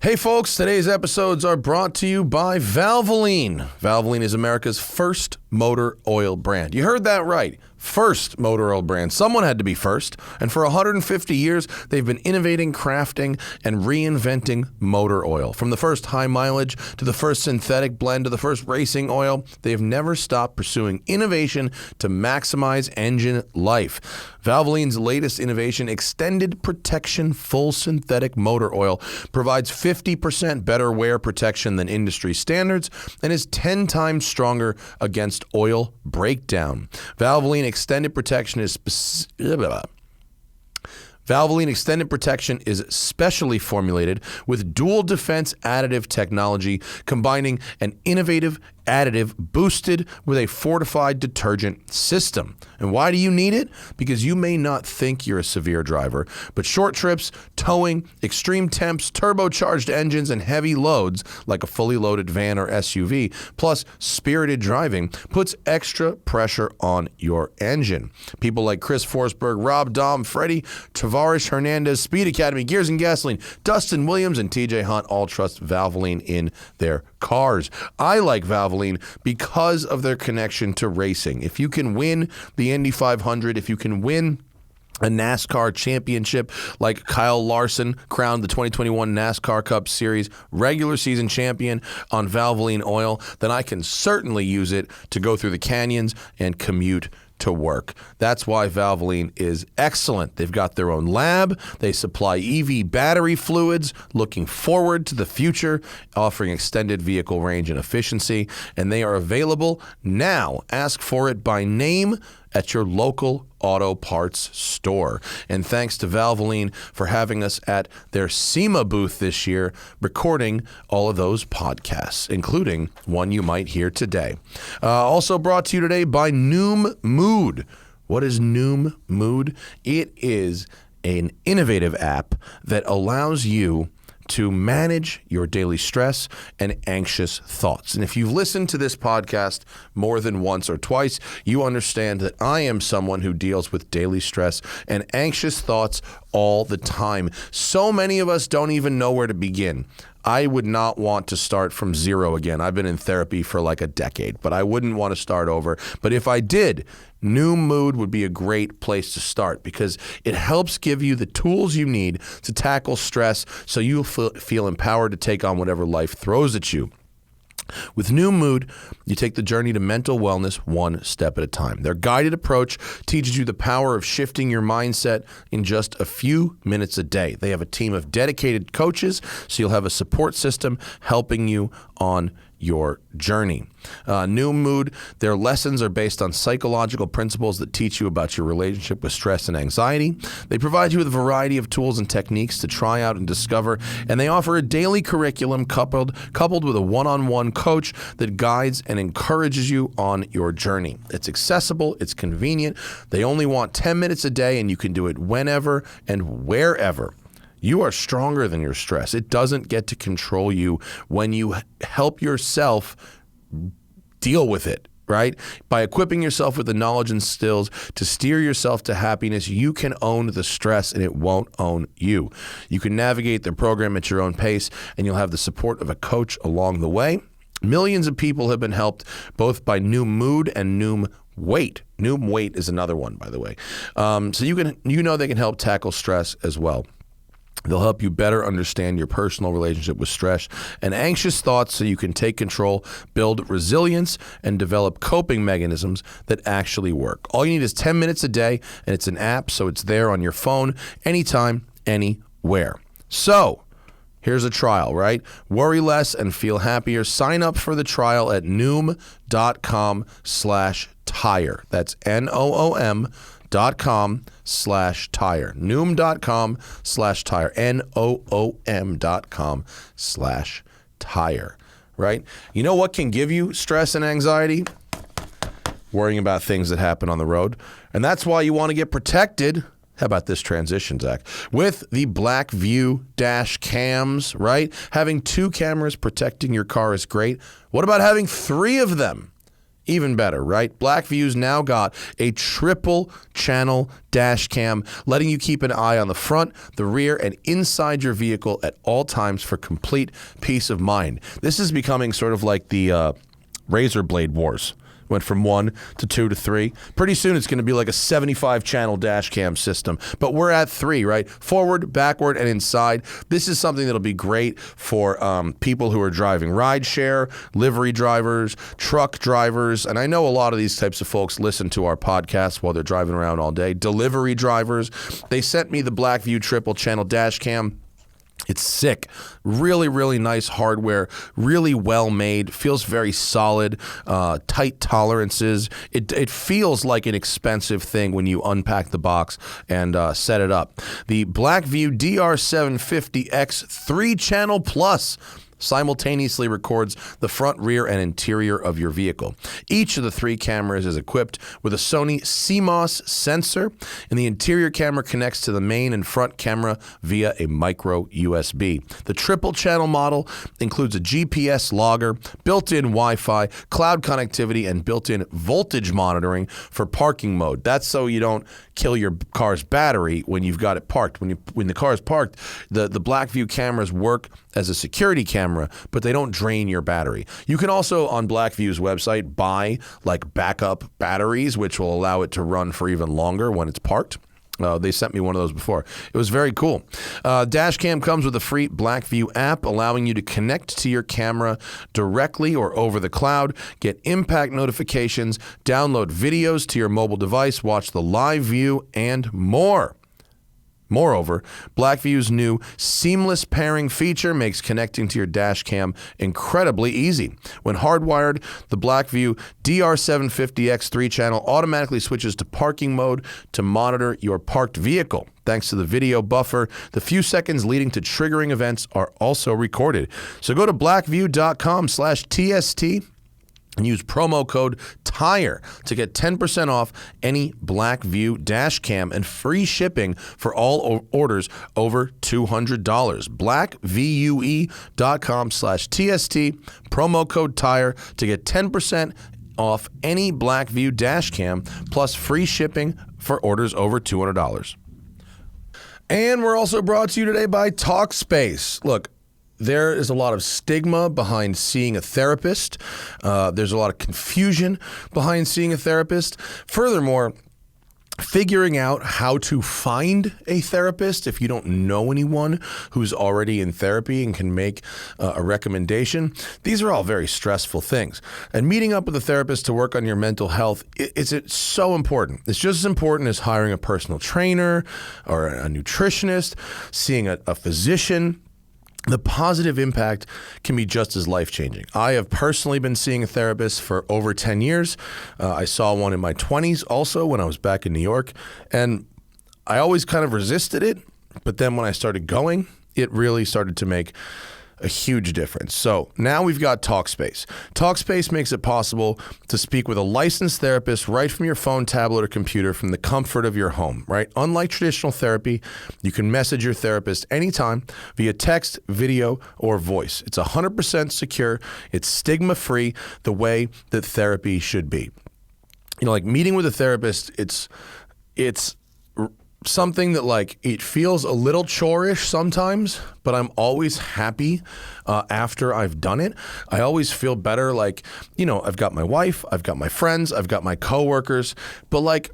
Hey folks, today's episodes are brought to you by Valvoline. Valvoline is America's first motor oil brand. You heard that right. First motor oil brand. Someone had to be first. And for 150 years, they've been innovating, crafting, and reinventing motor oil. From the first high mileage to the first synthetic blend to the first racing oil, they have never stopped pursuing innovation to maximize engine life. Valvoline's latest innovation, Extended Protection Full Synthetic Motor Oil, provides 50% better wear protection than industry standards and is 10 times stronger against oil breakdown. Valvoline Extended Protection is specially formulated with dual defense additive technology, combining an innovative additive boosted with a fortified detergent system. And why do you need it? Because you may not think you're a severe driver, but short trips, towing, extreme temps, turbocharged engines, and heavy loads like a fully loaded van or SUV, plus spirited driving, puts extra pressure on your engine. People like Chris Forsberg, Rob Dahm, Freddy, Tavarish, Hernandez, Speed Academy, Gears and Gasoline, Dustin Williams, and TJ Hunt all trust Valvoline in their cars. I like Valvoline because of their connection to racing. If you can win the Indy 500, if you can win a NASCAR championship like Kyle Larson crowned the 2021 NASCAR Cup Series regular season champion on Valvoline oil, then I can certainly use it to go through the canyons and commute to work. That's why Valvoline is excellent. They've got their own lab. They supply EV battery fluids, looking forward to the future, offering extended vehicle range and efficiency, and they are available now. Ask for it by name at your local auto parts store. And thanks to Valvoline for having us at their Sema booth this year, recording all of those podcasts, including one you might hear today. Also brought to you today by Noom Mood. What is Noom Mood? It is an innovative app that allows you to manage your daily stress and anxious thoughts. And if you've listened to this podcast more than once or twice, you understand that I am someone who deals with daily stress and anxious thoughts all the time. So many of us don't even know where to begin. I would not want to start from zero again. I've been in therapy for like a decade, but I wouldn't want to start over. But if I did, Noom Mood would be a great place to start because it helps give you the tools you need to tackle stress so you'll feel empowered to take on whatever life throws at you. With Noom Mood, you take the journey to mental wellness one step at a time. Their guided approach teaches you the power of shifting your mindset in just a few minutes a day. They have a team of dedicated coaches, so you'll have a support system helping you on your journey. Noom Mood, their lessons are based on psychological principles that teach you about your relationship with stress and anxiety. They provide you with a variety of tools and techniques to try out and discover, and they offer a daily curriculum coupled with a one-on-one coach that guides and encourages you on your journey. It's accessible, it's convenient. They only want 10 minutes a day, and you can do it whenever and wherever. You are stronger than your stress. It doesn't get to control you when you help yourself deal with it, right? By equipping yourself with the knowledge and skills to steer yourself to happiness, you can own the stress and it won't own you. You can navigate the program at your own pace, and you'll have the support of a coach along the way. Millions of people have been helped both by Noom Mood and Noom Weight. Noom Weight is another one, by the way. So they can help tackle stress as well. They'll help you better understand your personal relationship with stress and anxious thoughts so you can take control, build resilience, and develop coping mechanisms that actually work. All you need is 10 minutes a day, and it's an app, so it's there on your phone anytime, anywhere. So here's a trial, right? Worry less and feel happier. Sign up for the trial at noom.com/tire. That's NOOM.com/tire. Noom.com/tire. NOOM.com/tire. Right? You know what can give you stress and anxiety? Worrying about things that happen on the road. And that's why you want to get protected. How about this transition, Zach? With the BlackVue dash cams, right? Having 2 cameras protecting your car is great. What about having 3 of them? Even better, right? BlackVue's now got a triple channel dash cam, letting you keep an eye on the front, the rear, and inside your vehicle at all times for complete peace of mind. This is becoming sort of like the razor blade wars. Went from 1 to 2 to 3. Pretty soon it's going to be like a 75-channel dash cam system. But we're at 3, right? Forward, backward, and inside. This is something that'll be great for people who are driving rideshare, livery drivers, truck drivers. And I know a lot of these types of folks listen to our podcast while they're driving around all day. Delivery drivers. They sent me the BlackVue triple-channel dash cam. It's sick. Really, really nice hardware. Really well made. Feels very solid. Tight tolerances. It feels like an expensive thing when you unpack the box and set it up. The BlackVue DR750X 3-channel plus simultaneously records the front, rear, and interior of your vehicle. Each of the 3 cameras is equipped with a Sony CMOS sensor, and the interior camera connects to the main and front camera via a micro USB. The triple-channel model includes a GPS logger, built-in Wi-Fi, cloud connectivity, and built-in voltage monitoring for parking mode. That's so you don't kill your car's battery when you've got it parked. When the car is parked, the BlackVue cameras work as a security camera, but they don't drain your battery. You can also, on BlackVue's website, buy like backup batteries, which will allow it to run for even longer when it's parked. They sent me one of those before. It was very cool. Dashcam comes with a free BlackVue app, allowing you to connect to your camera directly or over the cloud, get impact notifications, download videos to your mobile device, watch the live view, and more. Moreover, BlackVue's new seamless pairing feature makes connecting to your dash cam incredibly easy. When hardwired, the BlackVue DR750X 3-channel automatically switches to parking mode to monitor your parked vehicle. Thanks to the video buffer, the few seconds leading to triggering events are also recorded. So go to blackvue.com/TST and use promo code TIRE to get 10% off any BlackVue dash cam and free shipping for all orders over $200. blackvue.com/TST, promo code TIRE to get 10% off any BlackVue dash cam plus free shipping for orders over $200. And we're also brought to you today by Talkspace. Look, there is a lot of stigma behind seeing a therapist. There's a lot of confusion behind seeing a therapist. Furthermore, figuring out how to find a therapist if you don't know anyone who's already in therapy and can make a recommendation, these are all very stressful things. And meeting up with a therapist to work on your mental health, it's so important. It's just as important as hiring a personal trainer or a nutritionist, seeing a physician. The positive impact can be just as life-changing. I have personally been seeing a therapist for over 10 years. I saw one in my 20s also when I was back in New York, and I always kind of resisted it, but then when I started going, it really started to make a huge difference. So now we've got Talkspace. Talkspace makes it possible to speak with a licensed therapist right from your phone, tablet, or computer from the comfort of your home, right? Unlike traditional therapy, you can message your therapist anytime via text, video, or voice. It's 100% secure. It's stigma-free, the way that therapy should be. You know, like meeting with a therapist, it's something that like it feels a little chore-ish sometimes, but I'm always happy after I've done it. I always feel better. Like, you know, I've got my wife, I've got my friends, I've got my coworkers, but like,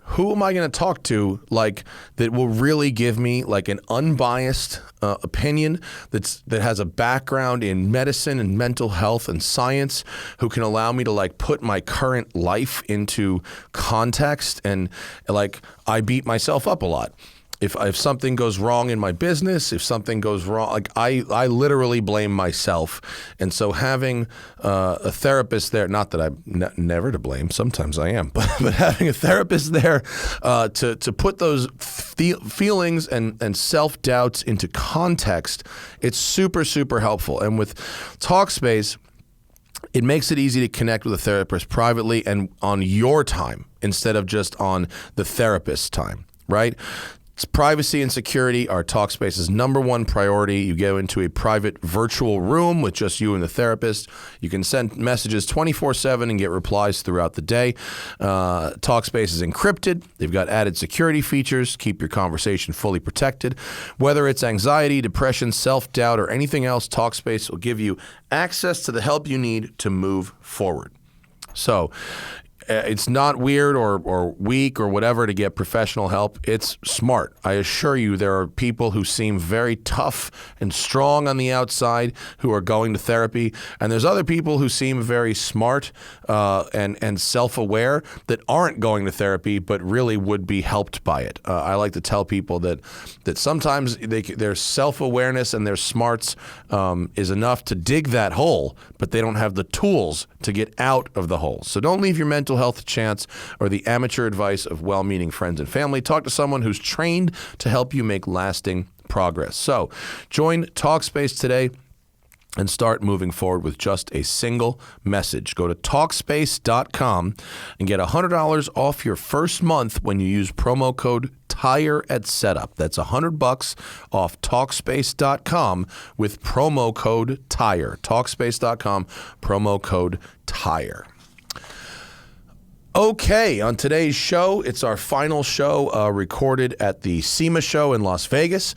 who am I going to talk to like that will really give me like an unbiased opinion that has a background in medicine and mental health and science, who can allow me to like put my current life into context? And like, I beat myself up a lot. If something goes wrong in my business, if something goes wrong, like I literally blame myself. And so having a therapist there, not that I'm never to blame, sometimes I am, but having a therapist there to put those feelings and self-doubts into context, it's super, super helpful. And with Talkspace, it makes it easy to connect with a therapist privately and on your time instead of just on the therapist's time, right? Privacy and security are Talkspace's #1 priority. You go into a private virtual room with just you and the therapist. You can send messages 24/7 and get replies throughout the day. Talkspace is encrypted. They've got added security features, keep your conversation fully protected. Whether it's anxiety, depression, self-doubt, or anything else, Talkspace will give you access to the help you need to move forward. So it's not weird or weak or whatever to get professional help. It's smart. I assure you there are people who seem very tough and strong on the outside who are going to therapy, and there's other people who seem very smart and self-aware that aren't going to therapy but really would be helped by it. I like to tell people that sometimes their self-awareness and their smarts is enough to dig that hole, but they don't have the tools to get out of the hole. So don't leave your mental health chance or the amateur advice of well-meaning friends and family. Talk to someone who's trained to help you make lasting progress. So join Talkspace today and start moving forward with just a single message. Go to Talkspace.com and get $100 off your first month when you use promo code TIRE at setup. That's $100 off Talkspace.com with promo code TIRE. Talkspace.com, promo code TIRE. Okay, on today's show, it's our final show recorded at the Sema show in Las Vegas.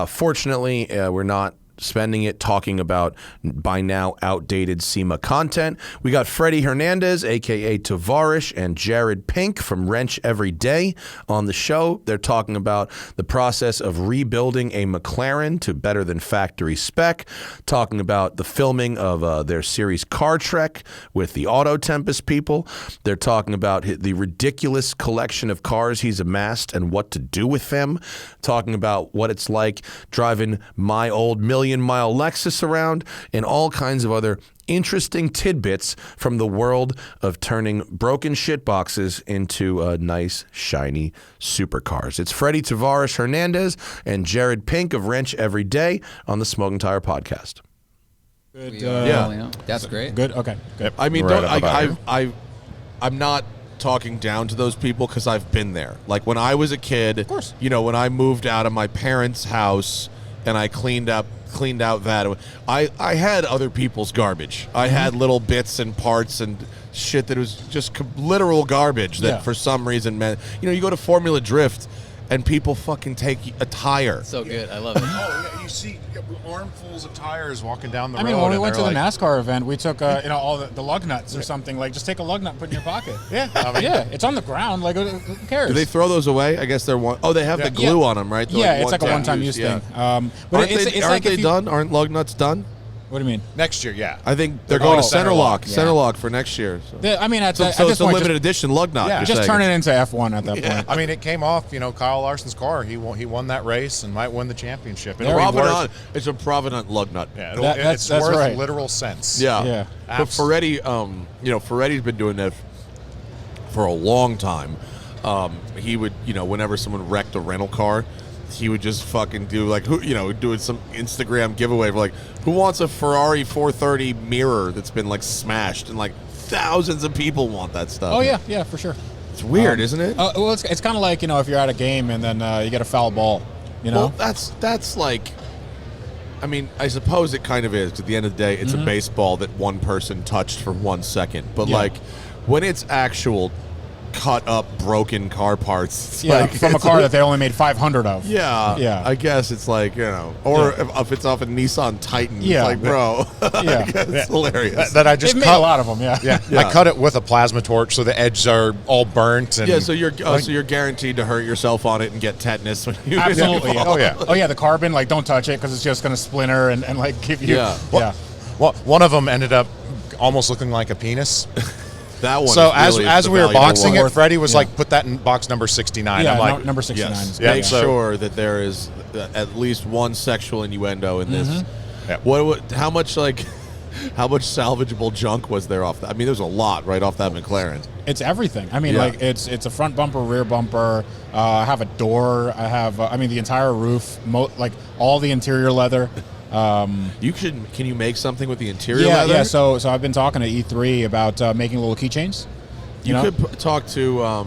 Fortunately, we're not spending it talking about by now outdated Sema content. We got Freddy Hernandez, a.k.a. Tavarish, and Jared Pink from Wrench Every Day on the show. They're talking about the process of rebuilding a McLaren to better than factory spec, talking about the filming of their series CarTrek with the Auto Tempest people. They're talking about the ridiculous collection of cars he's amassed and what to do with them, talking about what it's like driving my old million-mile Lexus around, and all kinds of other interesting tidbits from the world of turning broken shit boxes into nice, shiny supercars. It's Freddy Tavarish Hernandez and Jared Pink of Wrench Every Day on the Smoking Tire Podcast. Good. Yeah, that's great. Good. Okay. Good. I mean, Right I'm not talking down to those people because I've been there. Like when I was a kid, of course. You know, when I moved out of my parents' house and I cleaned out that, I had other people's garbage. I had little bits and parts and shit that was just literal garbage that for some reason meant, you know, you go to Formula Drift and people fucking take a tire. So good. I love it. Oh, yeah, you see armfuls of tires walking down the road. I mean, when we went to the like, NASCAR event, we took all the lug nuts or something. Like, just take a lug nut and put it in your pocket. Yeah, it's on the ground. Like, who cares? Do they throw those away? I guess they're one. Oh, they have the glue on them, right? They're it's like a one-time use thing. But aren't they done? Aren't lug nuts done? What do you mean? next year, yeah. I think they're going to center lock. Yeah. Center lock for next year. So, I mean, so this it's a point, limited edition lug nut. Yeah. just turn it into F1 at that point. I mean, it came off, Kyle Larson's car. He won that race and might win the championship. It'll be worth, it's a Provident lug nut. yeah, that's worth right. literal sense. Yeah. But Ferretti, Ferretti's been doing that for a long time. He would, whenever someone wrecked a rental car, he would just fucking do doing some Instagram giveaway for who wants a Ferrari 430 mirror that's been smashed, and thousands of people want that stuff. Oh yeah, for sure. It's weird, isn't it? Well, it's kind of like if you're at a game and then you get a foul ball. Well, that's like. I mean, I suppose it kind of is. 'Cause at the end of the day, it's a baseball that one person touched for 1 second. But when it's actual cut up broken car parts, from a car that they only made 500 of. Yeah. I guess it's or if it's off a Nissan Titan, it's bro. It's hilarious. That I just They've cut made a lot of them. Yeah. I cut it with a plasma torch, so the edges are all burnt. And so you're guaranteed to hurt yourself on it and get tetanus when you Absolutely. Oh yeah. The carbon, don't touch it because it's just going to splinter and give you. Well, one of them ended up almost looking like a penis. That one. So is really as we were boxing one. it, Freddie was put that in box number 69. Yeah, I'm like, number 69. Yes. Is Make sure that there is at least one sexual innuendo in this. Yeah. How much salvageable junk was there off that? I mean, there's a lot right off that McLaren. It's everything. I mean, it's a front bumper, rear bumper. I have a door. I have the entire roof, all the interior leather. Can you make something with the interior leather? Yeah. So I've been talking to E3 about making little keychains. You could talk to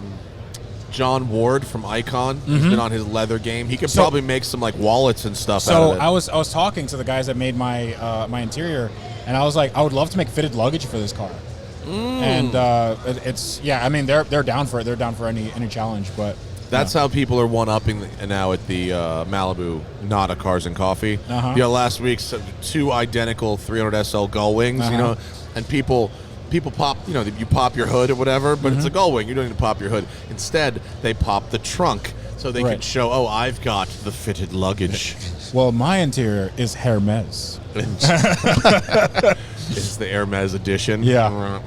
John Ward from Icon. He's been on his leather game. He could probably make some like wallets and stuff out of it. I was talking to the guys that made my my interior, and I was like, I would love to make fitted luggage for this car. And it's I mean they're down for it. They're down for any challenge, but. That's how people are one-upping now at the Malibu Nada Cars and Coffee. You know, last week, 2 identical 300 SL gull wings, you know, and people pop, you know, you pop your hood or whatever, but it's a gull wing. You don't need to pop your hood. Instead, they pop the trunk so they can show, oh, I've got the fitted luggage. Well, my interior is Hermes. It's the Hermes edition. Yeah.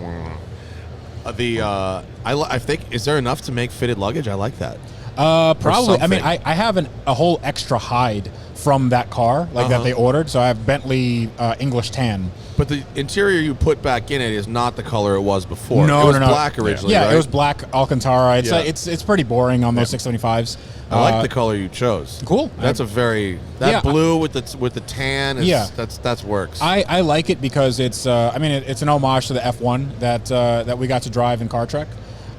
I think, is there enough to make fitted luggage? I like that. Probably. I mean, I have a whole extra hide from that car, like that they ordered. So I have Bentley English tan. But the interior you put back in it is not the color it was before. No, it was no. black originally, Yeah, right? it was black Alcantara. It's pretty boring on those 675s. I like the color you chose. Cool. That's blue with the tan. That's works. I like it because it's I mean it's an homage to the F1 that we got to drive in CarTrek.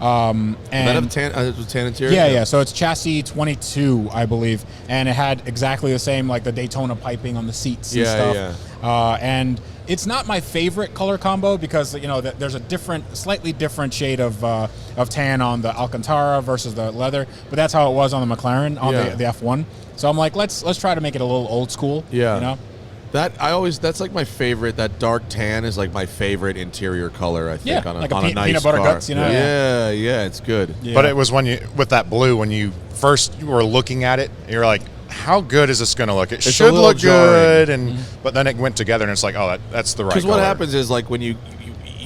And that have tan interior? Yeah. So it's chassis 22, I believe, and it had exactly the same like the Daytona piping on the seats and stuff. And it's not my favorite color combo because you know there's a slightly different shade of tan on the Alcantara versus the leather, but that's how it was on the McLaren on the F1. So I'm like, let's try to make it a little old school. Yeah. You know? That's like my favorite. That dark tan is like my favorite interior color. I think on a nice peanut butter car. guts, you know. Yeah, it's good. Yeah. But it was with that blue when you first were looking at it, you're like, how good is this going to look? It should look good, and but then it went together, and it's like, oh, that's the right. Because color. what happens is like when you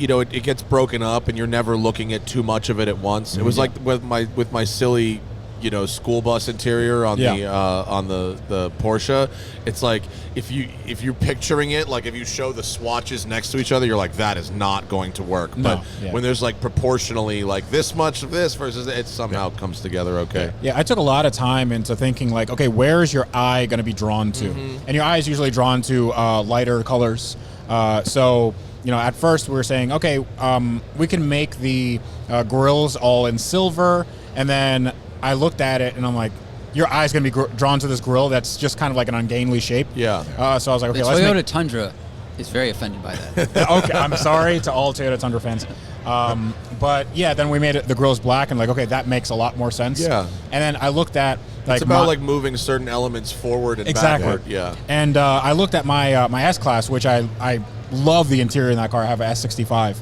know it gets broken up, and you're never looking at too much of it at once. It was like with my silly, you know, school bus interior on the Porsche. It's like if you're picturing it, like if you show the swatches next to each other, you're like, that is not going to work. But when there's like proportionally like this much of this versus it somehow comes together okay. Yeah, I took a lot of time into thinking like, okay, where is your eye going to be drawn to? And your eye is usually drawn to lighter colors. So you know, at first we were saying, okay, we can make the grills all in silver, and then I looked at it and I'm like, your eye's going to be drawn to this grill that's just kind of like an ungainly shape. Yeah. So I was like, okay, the let's Toyota Tundra is very offended by that. Okay, I'm sorry to all Toyota Tundra fans. But yeah, then we made the grills black and like, okay, that makes a lot more sense. Yeah. And then I looked at like it's about like moving certain elements forward and backward. Yeah. And I looked at my my S-Class, which I love the interior in that car. I have a S65.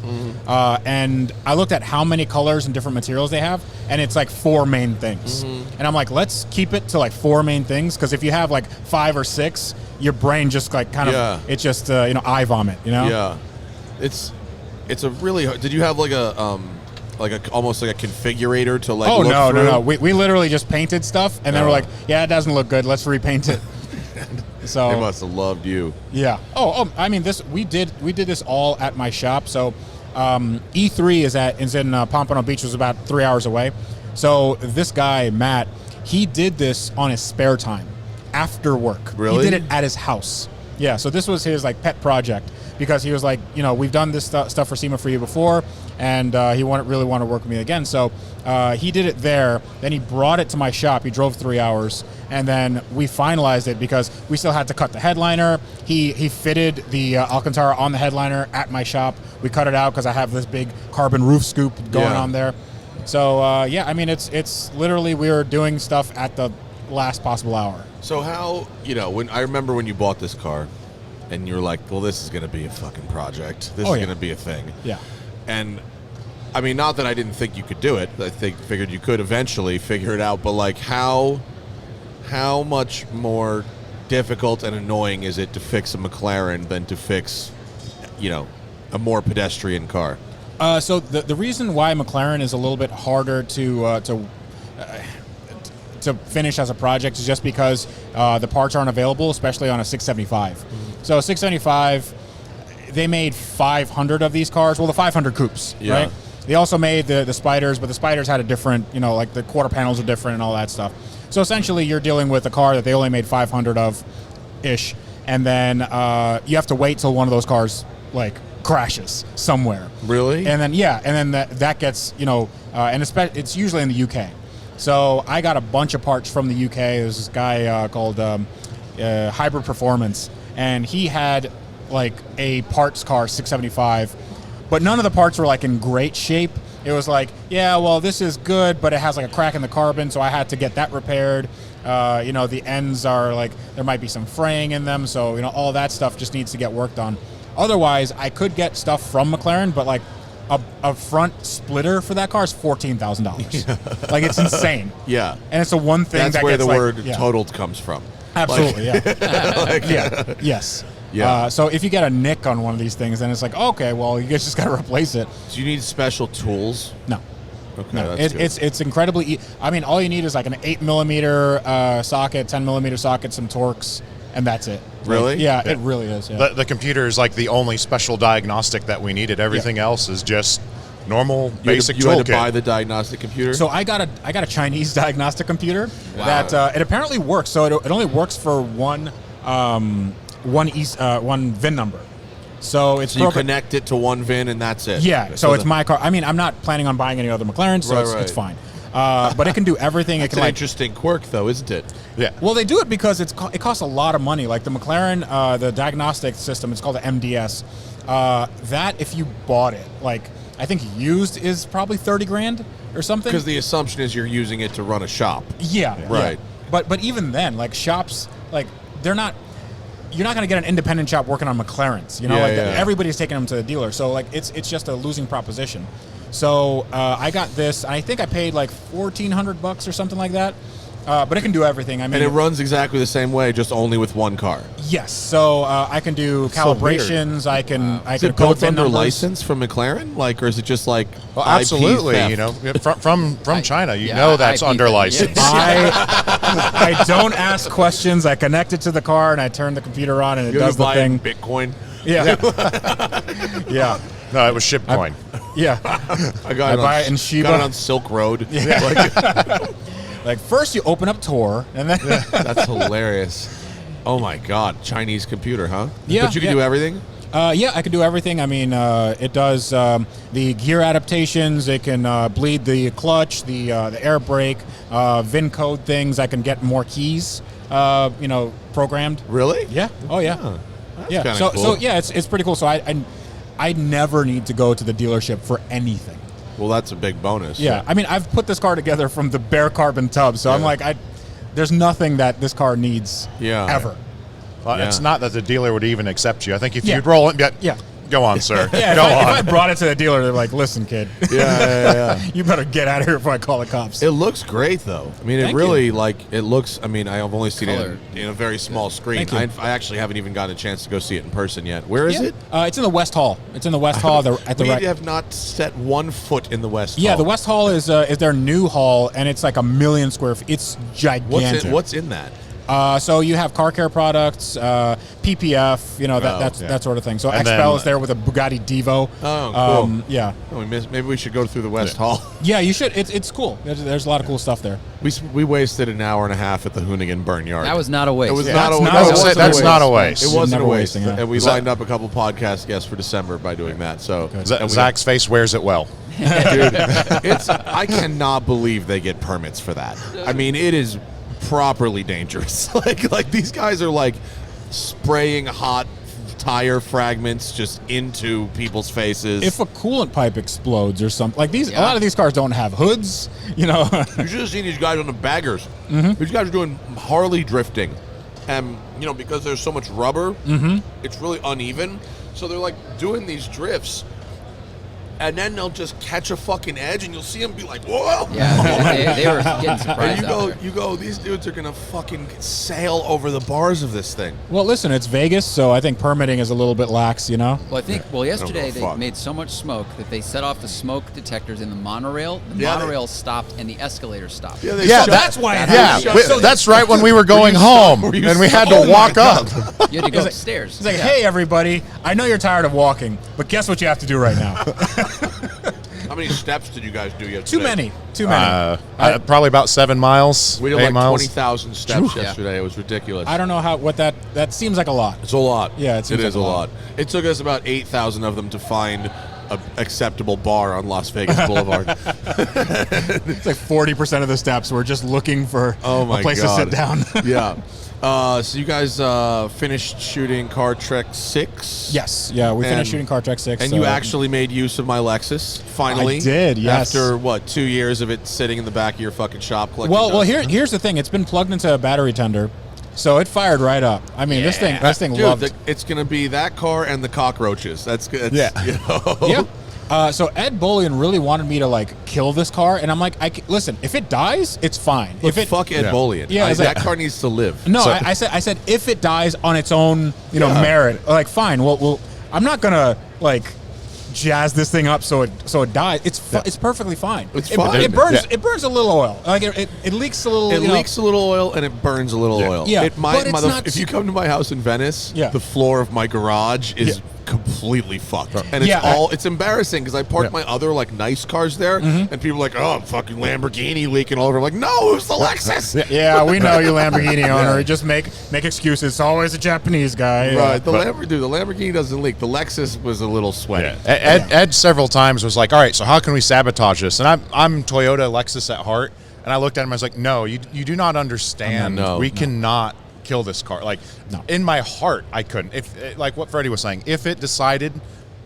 And I looked at how many colors and different materials they have, and it's like 4 main things. And I'm like, let's keep it to like 4 main things, because if you have like 5 or 6, your brain just like kind of, it's just, you know, eye vomit, you know? Yeah. It's a really hard, did you have like a almost like a configurator to like look through? No. We literally just painted stuff, and then we're like, yeah, it doesn't look good. Let's repaint it. So they must have loved you. Yeah. Oh, I mean, we did this all at my shop. So E3 is in Pompano Beach, was about 3 hours away. So this guy Matt, he did this on his spare time after work. Really? He did it at his house. Yeah. So this was his like pet project, because he was like, you know, we've done this stuff for Sema for you before, and he really wanted to work with me again. So he did it there. Then he brought it to my shop. He drove 3 hours, and then we finalized it because we still had to cut the headliner. He fitted the Alcantara on the headliner at my shop. We cut it out because I have this big carbon roof scoop going on there. So I mean, it's literally, we were doing stuff at the last possible hour. So how, you know, when I remember when you bought this car, and you're like, well, this is going to be a fucking project. This is going to be a thing. Yeah. And I mean, not that I didn't think you could do it. I figured you could eventually figure it out. But like, how much more difficult and annoying is it to fix a McLaren than to fix, you know, a more pedestrian car? So the reason why McLaren is a little bit harder to finish as a project is just because the parts aren't available, especially on a 675. So 675, they made 500 of these cars. Well, the 500 coupes, right? They also made the Spiders, but the Spiders had a different, you know, like the quarter panels are different and all that stuff. So essentially, you're dealing with a car that they only made 500 of-ish, and then you have to wait till one of those cars, like, crashes somewhere. Really? And then, that gets, you know, and it's usually in the UK. So I got a bunch of parts from the UK. There's this guy called Hybrid Performance, and he had like a parts car 675, but none of the parts were like in great shape. It was like, yeah, well, this is good, but it has like a crack in the carbon, so I had to get that repaired. The ends are like, there might be some fraying in them, so all that stuff just needs to get worked on. Otherwise, I could get stuff from McLaren, but like a front splitter for that car is $14,000. Like, it's insane. Yeah. And it's the one thing That's that where gets the word yeah. totaled comes from. Absolutely, yeah. Yeah. Yes. Yeah. So if you get a nick on one of these things, then it's like, okay, well, you guys just got to replace it. Do you need special tools? No. Okay, No, that's good. it's incredibly. I mean, all you need is like an 8mm socket, 10mm socket, some Torx, and that's it. Really? Like, yeah, it really is. Yeah. The computer is like the only special diagnostic that we needed. Everything else is just normal, basic You had to toolkit. buy the diagnostic computer? So I got a Chinese diagnostic computer that it apparently works. So it only works for one VIN number. So it's you connect it to one VIN and that's it. Yeah. So it's my car. I mean, I'm not planning on buying any other McLaren, so it's fine. But it can do everything. It's it can an interesting quirk, though, isn't it? Yeah. Well, they do it because it costs a lot of money. Like the McLaren, the diagnostic system, it's called the MDS. That if you bought it, like I think used is probably $30,000 or something. Because the assumption is you're using it to run a shop. Yeah. Right. Yeah. But even then, like shops, like they're not. You're not going to get an independent shop working on McLarens. Everybody's taking them to the dealer. So like it's just a losing proposition. So I got this. I think I paid like $1,400 or something like that. But it can do everything. I mean, And it runs exactly the same way, just only with one car. yes. So I can do calibrations. I can Is can it built code VIN under numbers. license from McLaren? Like, or is it just like Well, IP absolutely. theft? From China, that's IP under theft, license. I don't ask questions. I connect it to the car and I turn the computer on and it You does the buy thing. Bitcoin? Yeah. Yeah. No, it was shipcoin. Yeah. I got buy it in Shiba. Got it on Silk Road. Like first you open up Tor and then That's hilarious. Oh my God, Chinese computer, huh? Yeah, But you can yeah. do everything? yeah, I can do everything. I mean, it does the gear adaptations. It can bleed the clutch, the air brake, VIN code things. I can get more keys, programmed. Really? Yeah. Oh yeah. Oh, that's Yeah. kinda So cool. yeah, it's pretty cool. So I never need to go to the dealership for anything. Well, that's a big bonus. Yeah. I mean, I've put this car together from the bare carbon tub, so I'm Yeah. like, there's nothing that this car needs ever. It's not that the dealer would even accept you. I think if Yeah. you'd roll it, Yeah. go on, sir. Yeah, go if I on. brought it to the dealer, they're like, listen, kid, Yeah. you better get out of here before I call the cops. It looks great, though. I mean, it Thank really, you. it looks, I mean, I've only seen Color. it in a very small screen. Thank you. I actually haven't even gotten a chance to go see it in person yet. Where is Yeah. it? It's in the West Hall. It's in the West Hall at the We rec. have not set one foot in the West Yeah, Hall. the West Hall is their new hall, and it's like 1 million square feet. It's gigantic. What's in that? So you have car care products, PPF, that sort of thing. So And XPEL then- is there with a Bugatti Divo. Oh, cool. Yeah. Oh, maybe we should go through the West Hall. Yeah, you should. It's cool. There's a lot of cool stuff there. We wasted an hour and a half at the Hoonigan Burn Yard. That was not a waste. It was Yeah, not a that's waste. not a It wasn't That's not a waste. It wasn't Never a waste. wasting, yeah. And we Is that- lined up a couple podcast guests for December by doing that. So and we- Zach's face wears it well. dude, I cannot believe they get permits for that. I mean, it is properly dangerous. like these guys are like spraying hot tire fragments just into people's faces. If a coolant pipe explodes or something, like a lot of these cars don't have hoods. You should have seen these guys on the baggers. These guys are doing Harley drifting, and because there's so much rubber, it's really uneven. So they're like doing these drifts, and then they'll just catch a fucking edge, and you'll see them be like, "Whoa!" Yeah, they were getting And surprised. you go. These dudes are gonna fucking sail over the bars of this thing. Well, listen, it's Vegas, so I think permitting is a little bit lax. Well, I think yesterday they fuck. made so much smoke that they set off the smoke detectors in the monorail. The Yeah, monorail stopped and the escalator stopped. Yeah, they Yeah, shut- that's why it Yeah, happened. that's right when we were going home, Were you and we had stuck? to walk up. You had to go It's upstairs. It's like, hey, everybody, I know you're tired of walking, but guess what you have to do right now? How many steps did you guys do yesterday? Too many. Probably about 7 miles, We did 8 like miles. 20,000 steps Yeah. yesterday. It was ridiculous. I don't know what that seems like a lot. It's a lot. Yeah, it seems is like a a lot. lot. It took us about 8,000 of them to find a acceptable bar on Las Vegas Boulevard. It's like 40% of the steps were just looking for Oh a place God. to sit down. Yeah. So you guys finished shooting CarTrek 6? Yes. Yeah, we finished And- shooting CarTrek 6. And you actually made use of my Lexus, finally. I did, yes. After, what, 2 years of it sitting in the back of your fucking shop collecting Well, dust? here's the thing. It's been plugged into a battery tender, so it fired right up. I mean, this thing Dude, loved. it's going to be that car and the cockroaches. That's good. Yeah. You know? Yeah. So Ed Bullion really wanted me to like kill this car, and I'm like, listen, if it dies, it's fine. But If it fuck Ed Yeah. Bullion. Yeah, it's that like- car needs to live. no, So- I said if it dies on its own, Yeah. merit, like fine. Well, I'm not gonna like jazz this thing up so it dies. It's perfectly fine. It's It- fine. It burns. Yeah. It burns a little oil. Like it leaks a little. It you know. leaks a little oil and it burns a little oil. Yeah, It might, but it's not- if you come to my house in Venice, Yeah. the floor of my garage is Yeah. completely fucked. And it's Yeah, it's embarrassing because I parked my other like nice cars there and people are like, oh, fucking Lamborghini leaking all over. I'm like, no, it was the Lexus. Yeah, we know you, Lamborghini owner. Just make excuses. It's always a Japanese guy. Right, the Lamborghini doesn't leak. The Lexus was a little sweaty. Ed several times was like, all right, so how can we sabotage this? And I'm Toyota Lexus at heart, and I looked at him, I was like, no, you do not understand. No. We cannot kill this car. Like, No. in my heart, I couldn't. If like what Freddy was saying, if it decided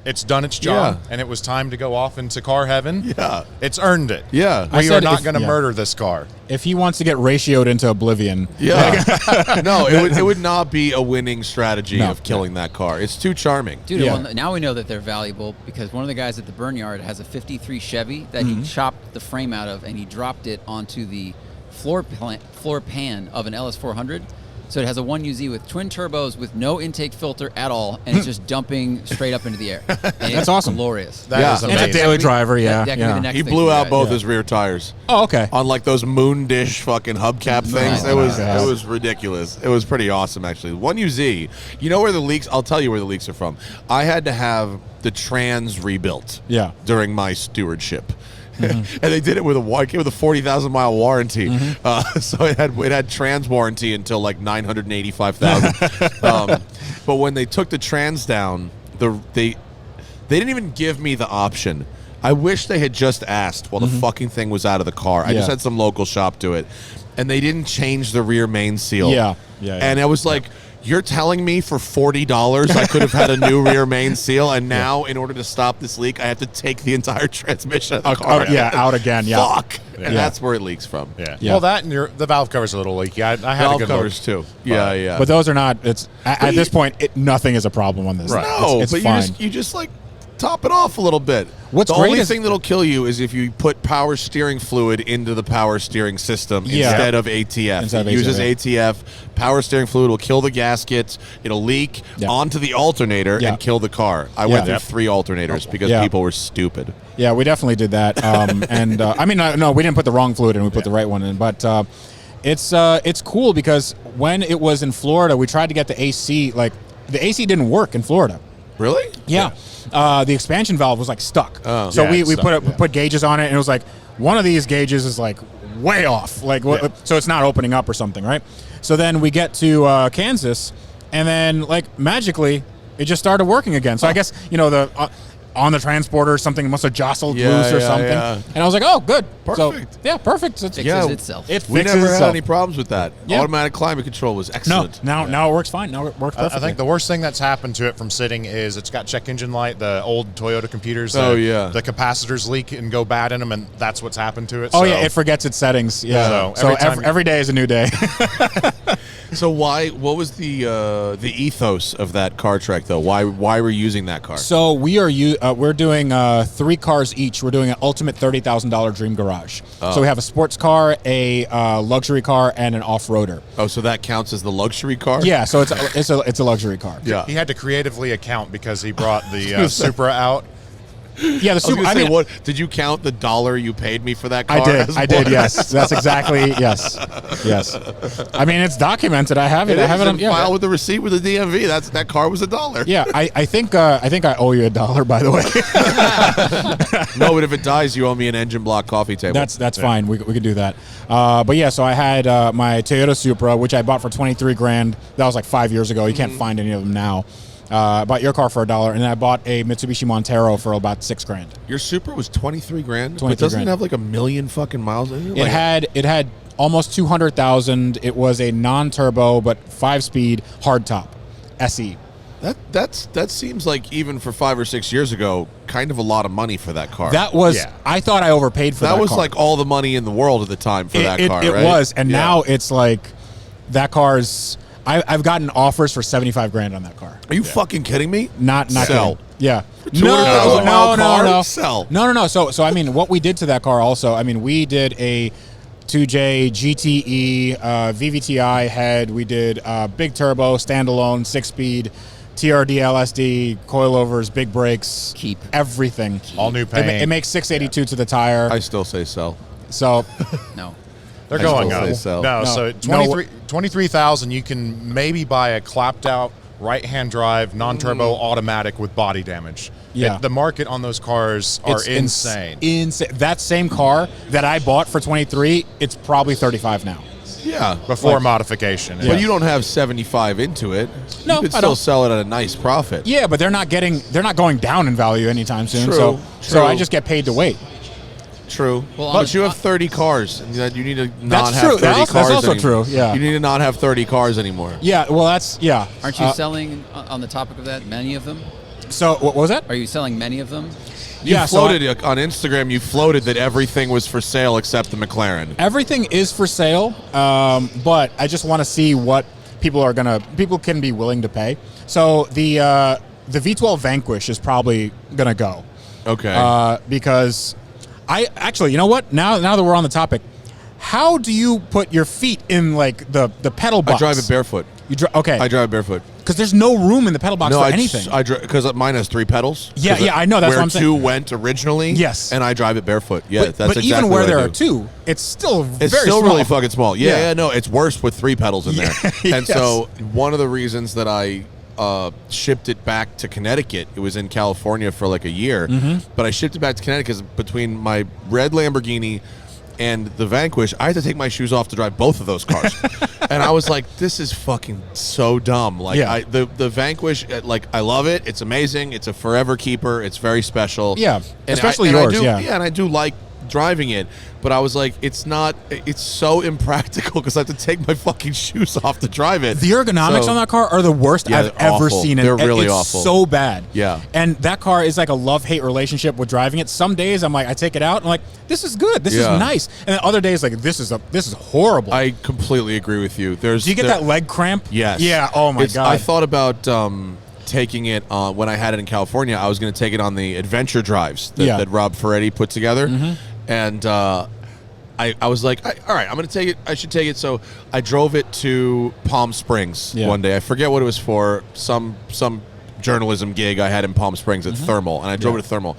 it's done its job and it was time to go off into car heaven, it's earned it. Yeah. I We are said not if- going to yeah. murder this car. If he wants to get ratioed into oblivion, Yeah. No, it would not be a winning strategy No. of killing that car. It's too charming. Dude, Yeah. well, now we know that they're valuable because one of the guys at the burn yard has a 53 Chevy that he chopped the frame out of and he dropped it onto the floor pan of an LS400. So it has a 1UZ with twin turbos with no intake filter at all, and it's just dumping straight up into the air. And it's awesome. glorious. That Yeah. is it's amazing. a daily driver. Yeah, That could be yeah. the next He thing blew for out that, both yeah. his rear tires. Oh, okay. On like those moon dish fucking hubcap things. Oh, It was ridiculous. It was pretty awesome actually. 1UZ. You know where the leaks, I'll tell you where the leaks are from. I had to have the trans rebuilt Yeah. during my stewardship. And they did it with it came with a 40,000-mile warranty. So it had trans warranty until like 985,000. But when they took the trans down, they didn't even give me the option. I wish they had just asked while the fucking thing was out of the car. I just Yeah. had some local shop do it, and they didn't change the rear main seal. Yeah. And I was like, you're telling me for $40 I could have had a new rear main seal, and now in order to stop this leak, I have to take the entire transmission of the car. out again. Yeah. Fuck. And that's where it leaks from. Yeah. Yeah. Well, that and the valve cover's a little leaky. I had a Valve good covers look. too. Yeah. But those are not. It's at this point, nothing is a problem on this. Right. No, it's but fine. you just like top it off a little bit. What's the great only is- thing that'll kill you is if you put power steering fluid into the power steering system Yeah. instead of ATF. Instead of It uses ATF, ATF. Power steering fluid will kill the gaskets. It'll leak Yeah. onto the alternator Yeah. and kill the car. I went Yeah. through 3 alternators because Yeah. people were stupid. Yeah, we definitely did that. And I mean, no, we didn't put the wrong fluid in. We put the right one in. But it's cool because when it was in Florida, we tried to get the AC. Like the AC didn't work in Florida. Really? Yeah. The expansion valve was like stuck. Oh. So Yeah, we it's stuck, put gauges on it, and it was like one of these gauges is like way off. Like so it's not opening up or something, right? So then we get to Kansas, and then like magically it just started working again. So I guess the on the transporter something must have jostled loose or something. Yeah. And I was like, oh, good. Perfect. So, yeah, perfect. So Fixes itself. It We fixes never had itself. any problems with that. Yeah. Automatic climate control was No, excellent. now it works fine. Now it works I perfectly. think the worst thing that's happened to it from sitting is it's got check engine light, the old Toyota computers. Oh, yeah. The capacitors leak and go bad in them, and that's what's happened to it. Oh so. yeah, it forgets its settings. Yeah. So So every time every day is a new day. So what was the ethos of that CarTrek though? Why were you using that car? So we're doing 3 cars each. We're doing an ultimate $30,000 dream garage. So we have a sports car, a luxury car, and an off-roader. Oh, so that counts as the luxury car? Yeah, so it's a luxury car. Yeah. He had to creatively account because he brought the Supra out. Yeah, the I was super. gonna say, mean, what did you count the dollar you paid me for that car? I did. as I did. well? Yes, that's exactly. Yes. I mean, it's documented. I have it. It I have is, it. and file with the receipt with the DMV. That car was $1. Yeah, I think I owe you $1. By the way, No, but if it dies, you owe me an engine block coffee table. that's fine. We can do that. But yeah, so I had my Toyota Supra, which I bought for $23,000. That was like 5 years ago. You can't find any of them now. I bought your car for $1, and then I bought a Mitsubishi Montero for about $6,000. Your Supra was 23 grand. 23 but doesn't grand. it have like a million fucking miles in it? It had almost 200,000. It was a non-turbo but 5-speed hardtop SE. That seems like even for 5 or 6 years ago, kind of a lot of money for that car. That was Yeah. I thought I overpaid for that. That was car. like all the money in the world at the time for that car, It right? was, and Yeah. now it's like that car's. I've gotten offers for $75,000 on that car. Are you fucking kidding me? Not Sell. kidding. Yeah. 200,000 mile car? no. Sell. No. So I mean, what we did to that car also. I mean, we did a 2J GTE VVTi head. We did big turbo standalone 6-speed. TRD LSD, coilovers, big brakes, Keep. everything. All new paint. It makes 682 to the tire. I still say sell. So No. They're I going still up. say so. No, No. so 23,000, you can maybe buy a clapped out right-hand drive non-turbo automatic with body damage. Yeah. The market on those cars are it's insane. Insane. That same car that I bought for 23, it's probably 35 now. Yeah. Before modification. Yeah. But you don't have 75 into it. No, you could I still don't. sell it at a nice profit. Yeah, but they're not going down in value anytime soon. True, So I true. just get paid to wait. True. Well, But you have 30 cars, and you need to not That's have true. 30 That's cars also anymore. true, yeah. You need to not have 30 cars anymore. Yeah, well that's Aren't you selling, on the topic of that, many of them? So what was that? Are you selling many of them? You Yeah, so floated on Instagram. You floated that everything was for sale except the McLaren. Everything is for sale, but I just want to see what people can be willing to pay. So the V12 Vanquish is probably gonna go. Okay. Because I actually, you know what? Now that we're on the topic, how do you put your feet in like the pedal box? I drive it barefoot. Okay, I drive it barefoot. because there's no room in the pedal box No, for I anything. because mine has 3 pedals. Yeah, 'Cause yeah, I know, that's where what I'm saying. 2 went originally. Yes. and I drive it barefoot. Yeah, but that's but exactly even where what I there do. are 2, it's still It's very still small. really fucking small. Yeah, Yeah. yeah, no, it's worse with 3 pedals in there. And Yes. so one of the reasons that I shipped it back to Connecticut, it was in California for like a year, but I shipped it back to Connecticut 'cause between my red Lamborghini and the Vanquish, I had to take my shoes off to drive both of those cars. And I was like, this is fucking so dumb. Like, Yeah. the Vanquish, like, I love it. It's amazing. It's a forever keeper. It's very special. Yeah, And especially I yours, do, yeah. and I do like driving it. But I was like, it's so impractical because I have to take my fucking shoes off to drive it. The ergonomics So- on that car are the worst Yeah, I've they're ever awful. seen. They're really it's awful. so bad. Yeah. And that car is like a love-hate relationship with driving it. Some days I'm like, I take it out, I'm like, this is good, this Yeah. is nice. And then other days like, this is horrible. I completely agree with you. Do you get that leg cramp? Yes. Yeah. Oh my god. I thought about taking it when I had it in California. I was going to take it on the adventure drives that, Yeah. that Rob Ferretti put together, and I was like, all right, I'm going to take it. I should take it. So I drove it to Palm Springs Yeah. one day. I forget what it was for. Some journalism gig I had in Palm Springs at Thermal, and I drove it to Thermal.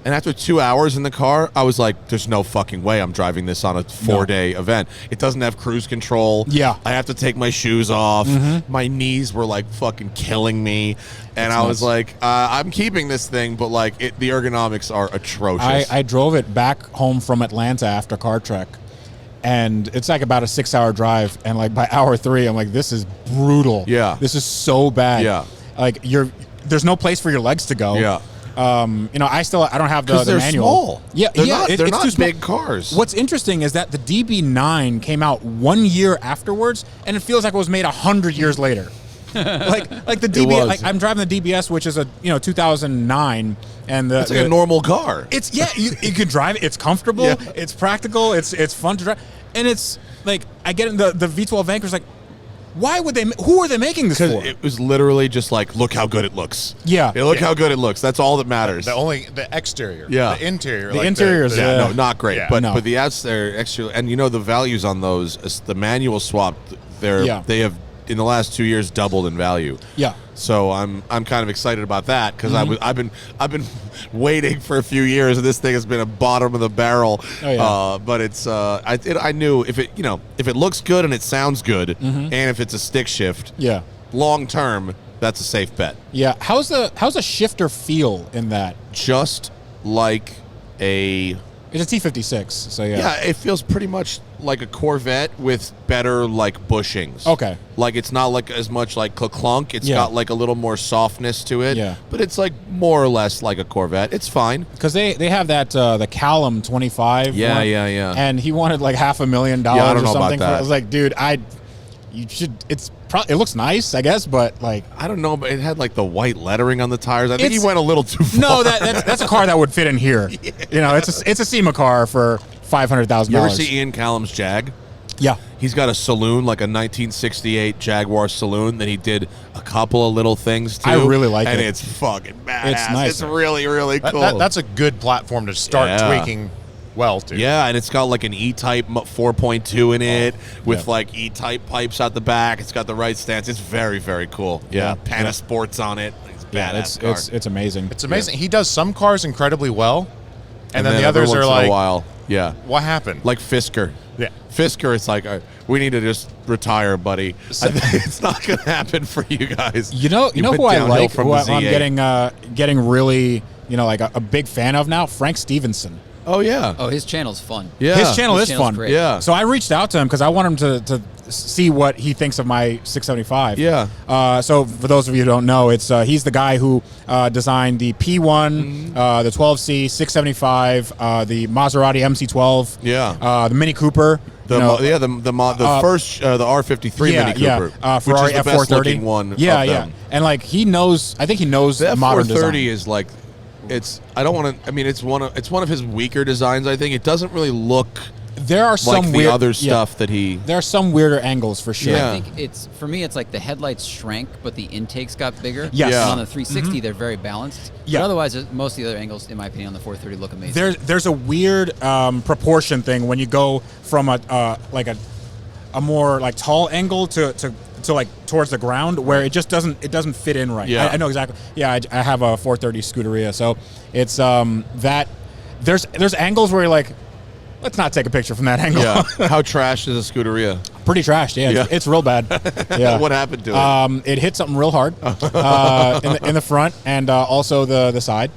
And after 2 hours in the car, I was like, there's no fucking way I'm driving this on a 4-day event. It doesn't have cruise control. Yeah. I have to take my shoes off. My knees were like fucking killing me. And It's I was nuts. like, I'm keeping this thing, but like the ergonomics are atrocious. I drove it back home from Atlanta after CarTrek, and it's like about a 6-hour drive. And like by hour 3, I'm like, this is brutal. Yeah. This is so bad. Yeah. Like there's no place for your legs to go. Yeah. You know, I don't have the They're manual. small. Yeah, They're yeah, not, it's they're too not small. big cars. What's interesting is that the DB9 came out 1 year afterwards, and it feels like it was made 100 years later. like the DB, was. like I'm driving the DBS, which is a 2009, and It's like a normal car. It's you can drive it. It's comfortable. Yeah. It's practical. It's fun to drive, and it's like I get in the V12 Vanquish. Like, why would they? Who are they making this for? Because it was literally just like, look how good it looks. Yeah. Look how good it looks. That's all that matters. The exterior. Yeah. The interior. The interior's, Yeah, Yeah. no, not great. Yeah. But No. but the extra, and the values on those, the manual swap, Yeah. they have in the last 2 years doubled in value. Yeah. So I'm kind of excited about that because I've been waiting for a few years, and this thing has been a bottom of the barrel. Oh, yeah. But it's I knew if it looks good and it sounds good, and if it's a stick shift, Yeah. long term, that's a safe bet. Yeah. How's a shifter feel in that? Just like a It's a T56, so yeah. Yeah, it feels pretty much like a Corvette with better like bushings. Okay. Like it's not like as much like clunk. It's Yeah. got like a little more softness to it. Yeah. But it's like more or less like a Corvette. It's fine. Because they have that the Callum 25. Yeah, one, yeah. And he wanted like $500,000 Yeah, I don't or know about something. that. I was like, dude, you should. It looks nice, I guess, but like. I don't know, but it had like the white lettering on the tires. I think he It's- went a little too far. No, that's a car that would fit in here. You know, it's a SEMA car for $500,000. You ever see Ian Callum's Jag? Yeah. He's got a saloon, like a 1968 Jaguar saloon that he did a couple of little things to. I really like and it. it's fucking badass. It's nice. It's really, really cool. That's a good platform to start Yeah. tweaking well to. Yeah, and it's got like an E-Type 4.2 in it with Yeah. like E-Type pipes out the back. It's got the right stance. It's very, very cool. Yeah, Pana Sports on it. It's a badass car. It's amazing. It's amazing. He does some cars incredibly well, and then the every others once are in like, a while. Yeah, what happened? like Fisker. Yeah. Fisker, it's like, we need to just retire, buddy. It's not going to happen for you guys. You know went who I downhill like, from who the I'm Z8. getting really, like a big fan of now? Frank Stevenson. Oh, yeah. Oh, his channel's fun. Yeah. His channel His is channel's fun. great. Yeah. So I reached out to him because I want him to see what he thinks of my 675. Yeah. So for those of you who don't know, it's he's the guy who designed the P1, the 12C, 675, the Maserati MC12, Yeah. the Mini Cooper. The first the R53 Mini Cooper, Ferrari which is the best F430 looking one. Yeah, of yeah, them. and like he knows. I think he knows The modern F430 design. is like, I don't want to. I mean, it's one of his weaker designs. I think it doesn't really look There are some like the weird other stuff that he. There are some weirder angles for sure. Yeah. I think for me, it's like the headlights shrank, but the intakes got bigger. Yes. Yeah. And on the 360, they're very balanced. Yeah. But otherwise, most of the other angles, in my opinion, on the 430 look amazing. There's a weird proportion thing when you go from a more like tall angle to like towards the ground where it just doesn't fit in right. Yeah. I know exactly. Yeah, I have a 430 Scuderia, so it's that there's angles where you're like, let's not take a picture from that angle. Yeah. How trashed is a Scuderia? Pretty trashed. Yeah, Yeah. It's real bad. Yeah. What happened to it? It hit something real hard in the front and also the side.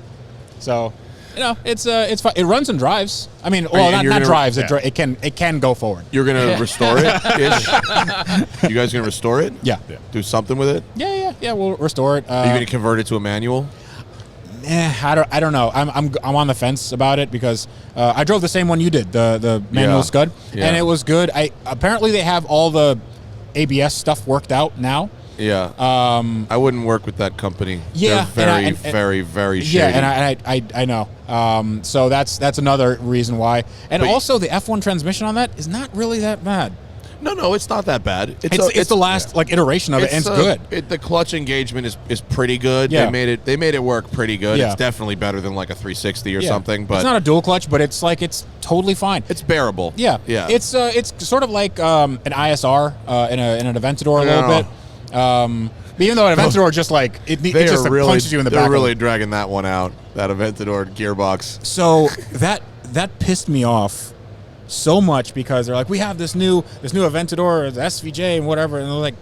So, it's fine. It runs and drives. I mean, well, not drives. Yeah. It can go forward. You're gonna restore it? Ish? You guys gonna restore it? Yeah. Do something with it? Yeah. We'll restore it. Are you gonna convert it to a manual? I don't know. I'm on the fence about it because I drove the same one you did, the manual Yeah. Scud, Yeah. and it was good. Apparently they have all the ABS stuff worked out now. Yeah. I wouldn't work with that company. Yeah, They're very, and very, very shady. Yeah, and I know. So that's another reason why. And But- also the F1 transmission on that is not really that bad. No, it's not that bad. It's the last like iteration of it, and it's good. The clutch engagement is pretty good. Yeah. They made it work pretty good. Yeah. It's definitely better than like a 360 or Yeah. something. But it's not a dual clutch, but it's totally fine. it's bearable. Yeah, Yeah. It's sort of like an ISR in an Aventador a little No. bit. But even though an Aventador just like it just like, punches you in the back. They're of really it. dragging that one out. That Aventador gearbox. So that pissed me off so much because they're like, we have this new Aventador, the SVJ and whatever, and they're like,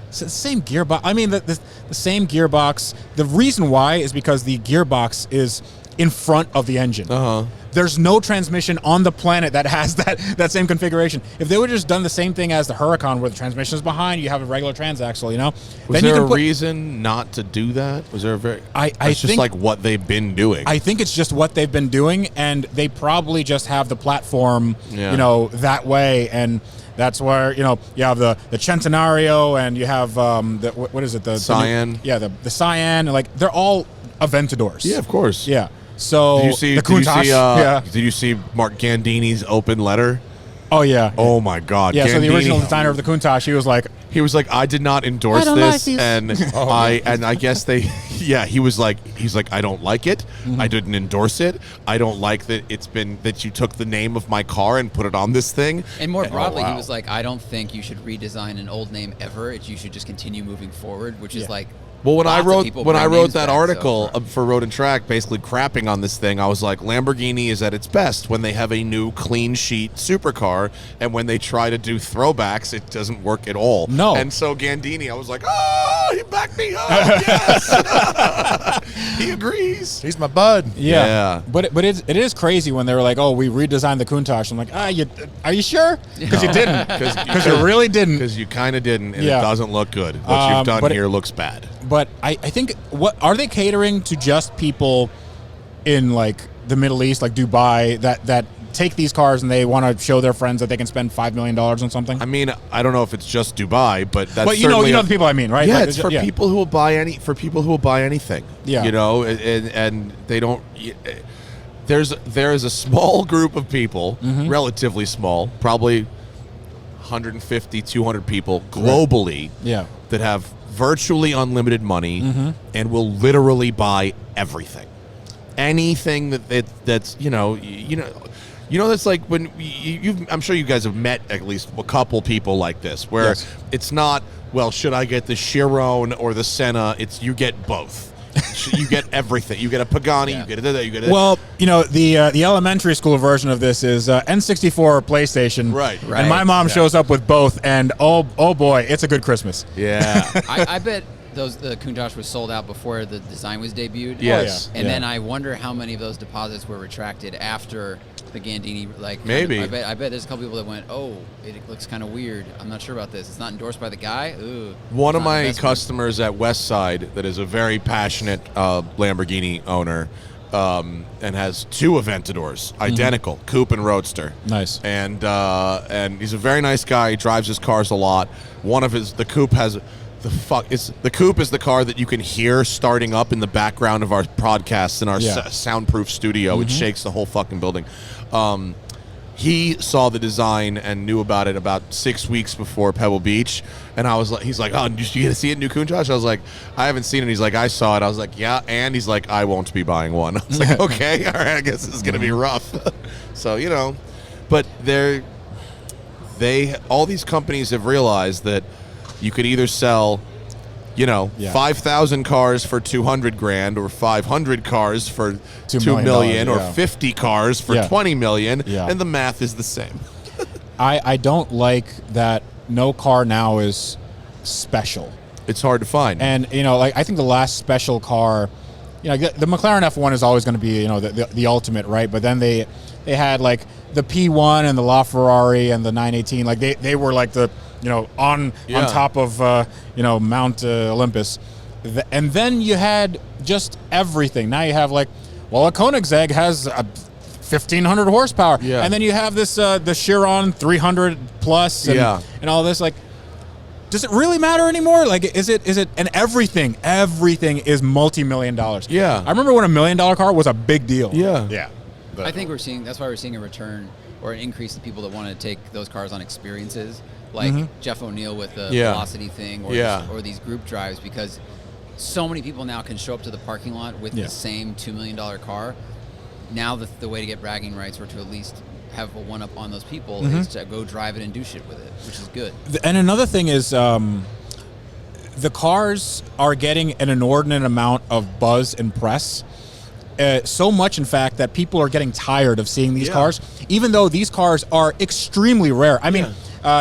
it's the same gearbox. I mean, the same gearbox. The reason why is because the gearbox is in front of the engine. There's no transmission on the planet that has that same configuration. If they would have just done the same thing as the Huracan, where the transmission is behind, you have a regular transaxle, Was then you there can a reason not to do that? Was there a very? It's just think- like what they've been doing. I think it's just what they've been doing, and they probably just have the platform, Yeah. that way, and that's where you have the Centenario, and you have what is it, the Cyan. the Cyan, like they're all Aventadors. Yeah, of course. Yeah. So Did you see? the Countach, Did you see Mark Gandini's open letter? Oh yeah. Oh my God! Yeah. So the Gandini- original designer of the Countach, he was like, He was like, I did not endorse I don't like this, these. and I guess they, yeah. He's like, I don't like it. Mm-hmm. I didn't endorse it. I don't like that you took the name of my car and put it on this thing. And more broadly, wow. he was like, I don't think you should redesign an old name ever. You should just continue moving forward, which is like. Well, when I lots of wrote people when I bring wrote names that back, so- article for Road and Track, basically crapping on this thing, I was like, Lamborghini is at its best when they have a new clean sheet supercar, and when they try to do throwbacks, it doesn't work at all. No. And so Gandini, I was like, oh, he backed me up. Yes. He agrees. He's my bud. Yeah. But it is crazy when they were like, oh, we redesigned the Countach. I'm like, are you sure? Because you didn't. Because you really didn't. Because you kind of didn't, and it doesn't look good. What you've done here looks bad. But I think, what are they catering to just people in like the Middle East, like Dubai, that take these cars and they want to show their friends that they can spend $5 million on something? I mean, I don't know if it's just Dubai, but that's but you know the people I mean, right? Yeah, like, it's for people who will buy anything. Yeah, you know, and they don't. There is a small group of people, relatively small, probably 150, 200 people globally, that have virtually unlimited money and will literally buy everything, anything that's that's like when I'm sure you guys have met at least a couple people like this, where it's not, well, should I get the Chiron or the Senna? It's you get both. You get everything. You get a Pagani. You get a. You get a. Well, the elementary school version of this is N64 or PlayStation. Right. And my mom shows up with both, and oh boy, it's a good Christmas. Yeah. I bet the Countach was sold out before the design was debuted. Yes. And then I wonder how many of those deposits were retracted after the Gandini. Maybe. I bet there's a couple people that went, oh, it looks kind of weird. I'm not sure about this. It's not endorsed by the guy. Ooh. One of my customers at Westside that is a very passionate Lamborghini owner and has two Aventadors, identical, coupe and roadster. Nice. And he's a very nice guy. He drives his cars a lot. The coupe has the coupe is the car that you can hear starting up in the background of our podcasts in our soundproof studio. It shakes the whole fucking building. He saw the design and knew about it about 6 weeks before Pebble Beach, and he's like, oh, did you get to see it, new Countach? I was like, I haven't seen it. He's like, I saw it. I was like, yeah, and he's like, I won't be buying one. I was like, okay, all right, I guess this is gonna be rough. So but all these companies have realized that you could either sell 5,000 cars for $200,000 or 500 cars for $2 million or 50 cars for $20 million, and the math is the same. I don't like that no car now is special. It's hard to find. And I think the last special car, the McLaren F1 is always going to be the ultimate, right? But then they had like the P1 and the LaFerrari and the 918, like they were like the on top of Mount Olympus, and then you had just everything. Now you have a Koenigsegg has 1,500 horsepower, and then you have this the Chiron 300 plus, and all this. Like, does it really matter anymore? Like, is it? And everything is multi-million dollars. Yeah, I remember when $1 million car was a big deal. Yeah. I think that's why we're seeing a return or an increase in people that want to take those cars on experiences. Like Jeff O'Neill with the Velocity thing, or these group drives, because so many people now can show up to the parking lot with the same $2 million car. Now the way to get bragging rights, or to at least have a one-up on those people, is to go drive it and do shit with it, which is good. And another thing is the cars are getting an inordinate amount of buzz and press. So much, in fact, that people are getting tired of seeing these cars, even though these cars are extremely rare. I mean,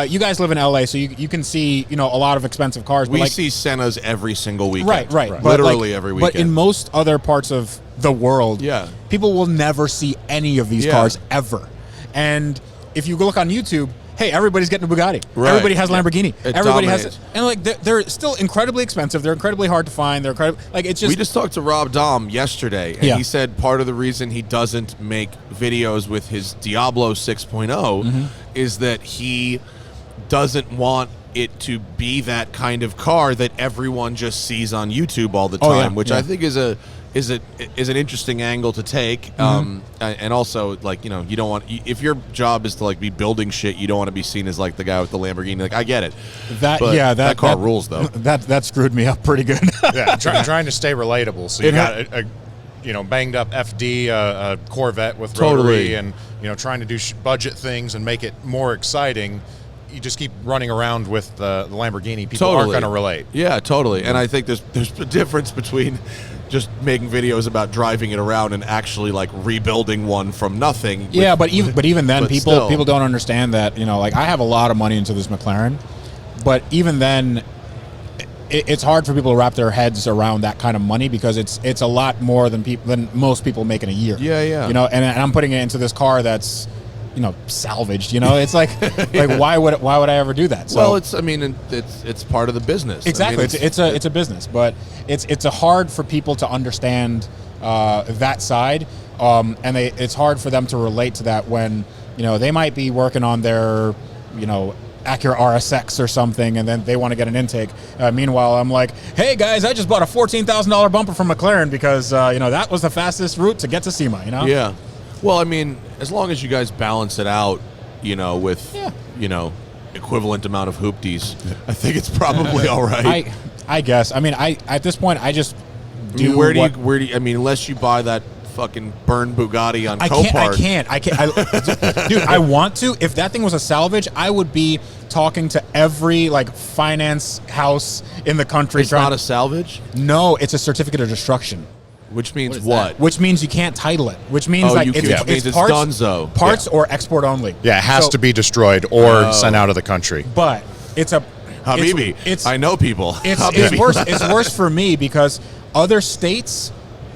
you guys live in LA, so you can see a lot of expensive cars. We see Sennas every single weekend. Right. Literally every weekend. But in most other parts of the world, people will never see any of these cars ever. And if you look on YouTube, hey, everybody's getting a Bugatti. Right. Everybody has Lamborghini. Everybody dominates. has, and they're still incredibly expensive. They're incredibly hard to find. They're it's just. We just talked to Rob Dahm yesterday, and he said part of the reason he doesn't make videos with his Diablo 6.0 is that he doesn't want it to be that kind of car that everyone just sees on YouTube all the time, which I think is an interesting angle to take. And also, you don't want, if your job is to be building shit, you don't want to be seen as the guy with the Lamborghini. I get it. That car rules though. That screwed me up pretty good. Trying to stay relatable. So you got a banged up FD, a Corvette with rotary, and trying to do budget things and make it more exciting. You just keep running around with the Lamborghini. People aren't going to relate. Yeah, totally. And I think there's a difference between just making videos about driving it around and actually rebuilding one from nothing. But even then, people don't understand that. I have a lot of money into this McLaren, but even then, it's hard for people to wrap their heads around that kind of money because it's a lot more than most people make in a year. Yeah. You know, and I'm putting it into this car that's, you know, salvaged. You know, it's like why would I ever do that? So, Well, it's part of the business. exactly. I mean, it's a business, but it's hard for people to understand that side, and it's hard for them to relate to that when, you know, they might be working on their, you know, Acura RSX or something, and then they want to get an intake. Meanwhile, I'm like, hey guys, I just bought a $14,000 bumper from McLaren because you know, that was the fastest route to get to Sema. You know? Yeah. Well, I mean, as long as you guys balance it out, you know, with you know, equivalent amount of hoopties, I think it's probably all right. I guess. I mean, at this point, I just do. I mean, where do you? I mean, unless you buy that fucking burned Bugatti on Copart. I can't. Dude, I want to. If that thing was a salvage, I would be talking to every like finance house in the country. It's not a salvage? No, it's a certificate of destruction. Which means What what? is Which means you can't title it. Which means like which means it's parts, donezo. parts or export only. Yeah, it has So- to be destroyed or sent out of the country. But it's a Habibi. It's I know people. It's Habibi. worse. It's worse for me because other states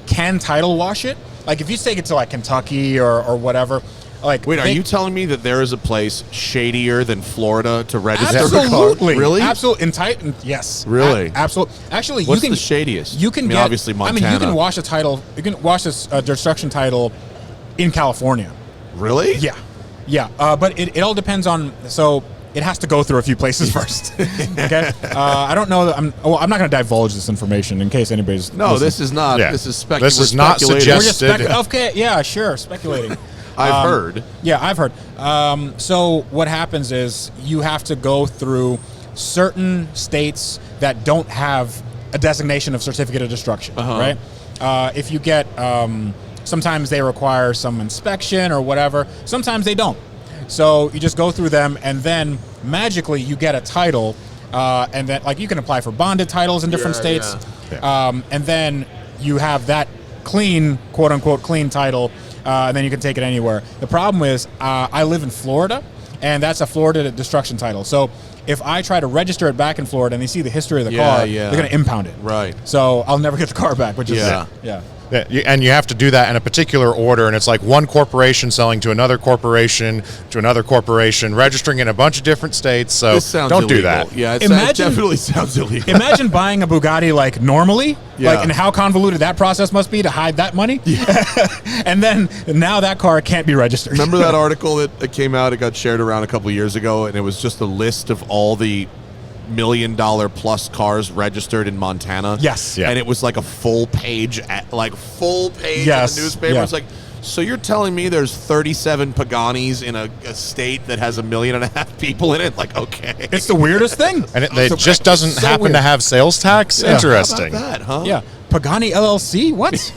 can title wash it. Like if you take it to like Kentucky or whatever. Like Wait, are you telling me that there is a place shadier than Florida to register absolutely a car? Really? Absolutely. Yes. Really? Absolutely. Actually, What's you can the shadiest? You can I mean, get obviously I mean, Montana. you can wash a title. You can wash this destruction title in California. Really? Yeah. But it all depends on. So it has to go through a few places first. Okay. I don't know. I'm not going to divulge this information in case anybody's. No, listening. this is not. Yeah. This is speculating. This is not We're just suggested. okay. Yeah. Sure. Speculating. I've heard. Yeah, I've heard. So what happens is you have to go through certain states that don't have a designation of certificate of destruction, right? If you get, sometimes they require some inspection or whatever. Sometimes they don't. So you just go through them, and then magically you get a title, and then like you can apply for bonded titles in different states, and then you have that clean, quote unquote, clean title. And then you can take it anywhere. The problem is, I live in Florida, and that's a Florida destruction title. So if I try to register it back in Florida and they see the history of the car, they're going to impound it. Right. So I'll never get the car back, which is Yeah. Yeah, and you have to do that in a particular order, and it's like one corporation selling to another corporation, registering in a bunch of different states. So This sounds don't do illegal. that. Yeah, it definitely sounds illegal. Imagine buying a Bugatti like normally, Yeah. like, and how convoluted that process must be to hide that money. And then now that car can't be registered. Remember that article that came out? It got shared around a couple of years ago, and it was just a list of all the $1 million plus cars registered in Montana. Yes. Yeah. And it was like a full page in Yes. the newspaper. Yeah. It's like, so you're telling me there's 37 Paganis in a state that has 1.5 million people in it? Like, okay. It's the weirdest thing. And it just doesn't so happen weird. to have sales tax. Yeah. Interesting. How about that, huh? Yeah. Pagani LLC? What?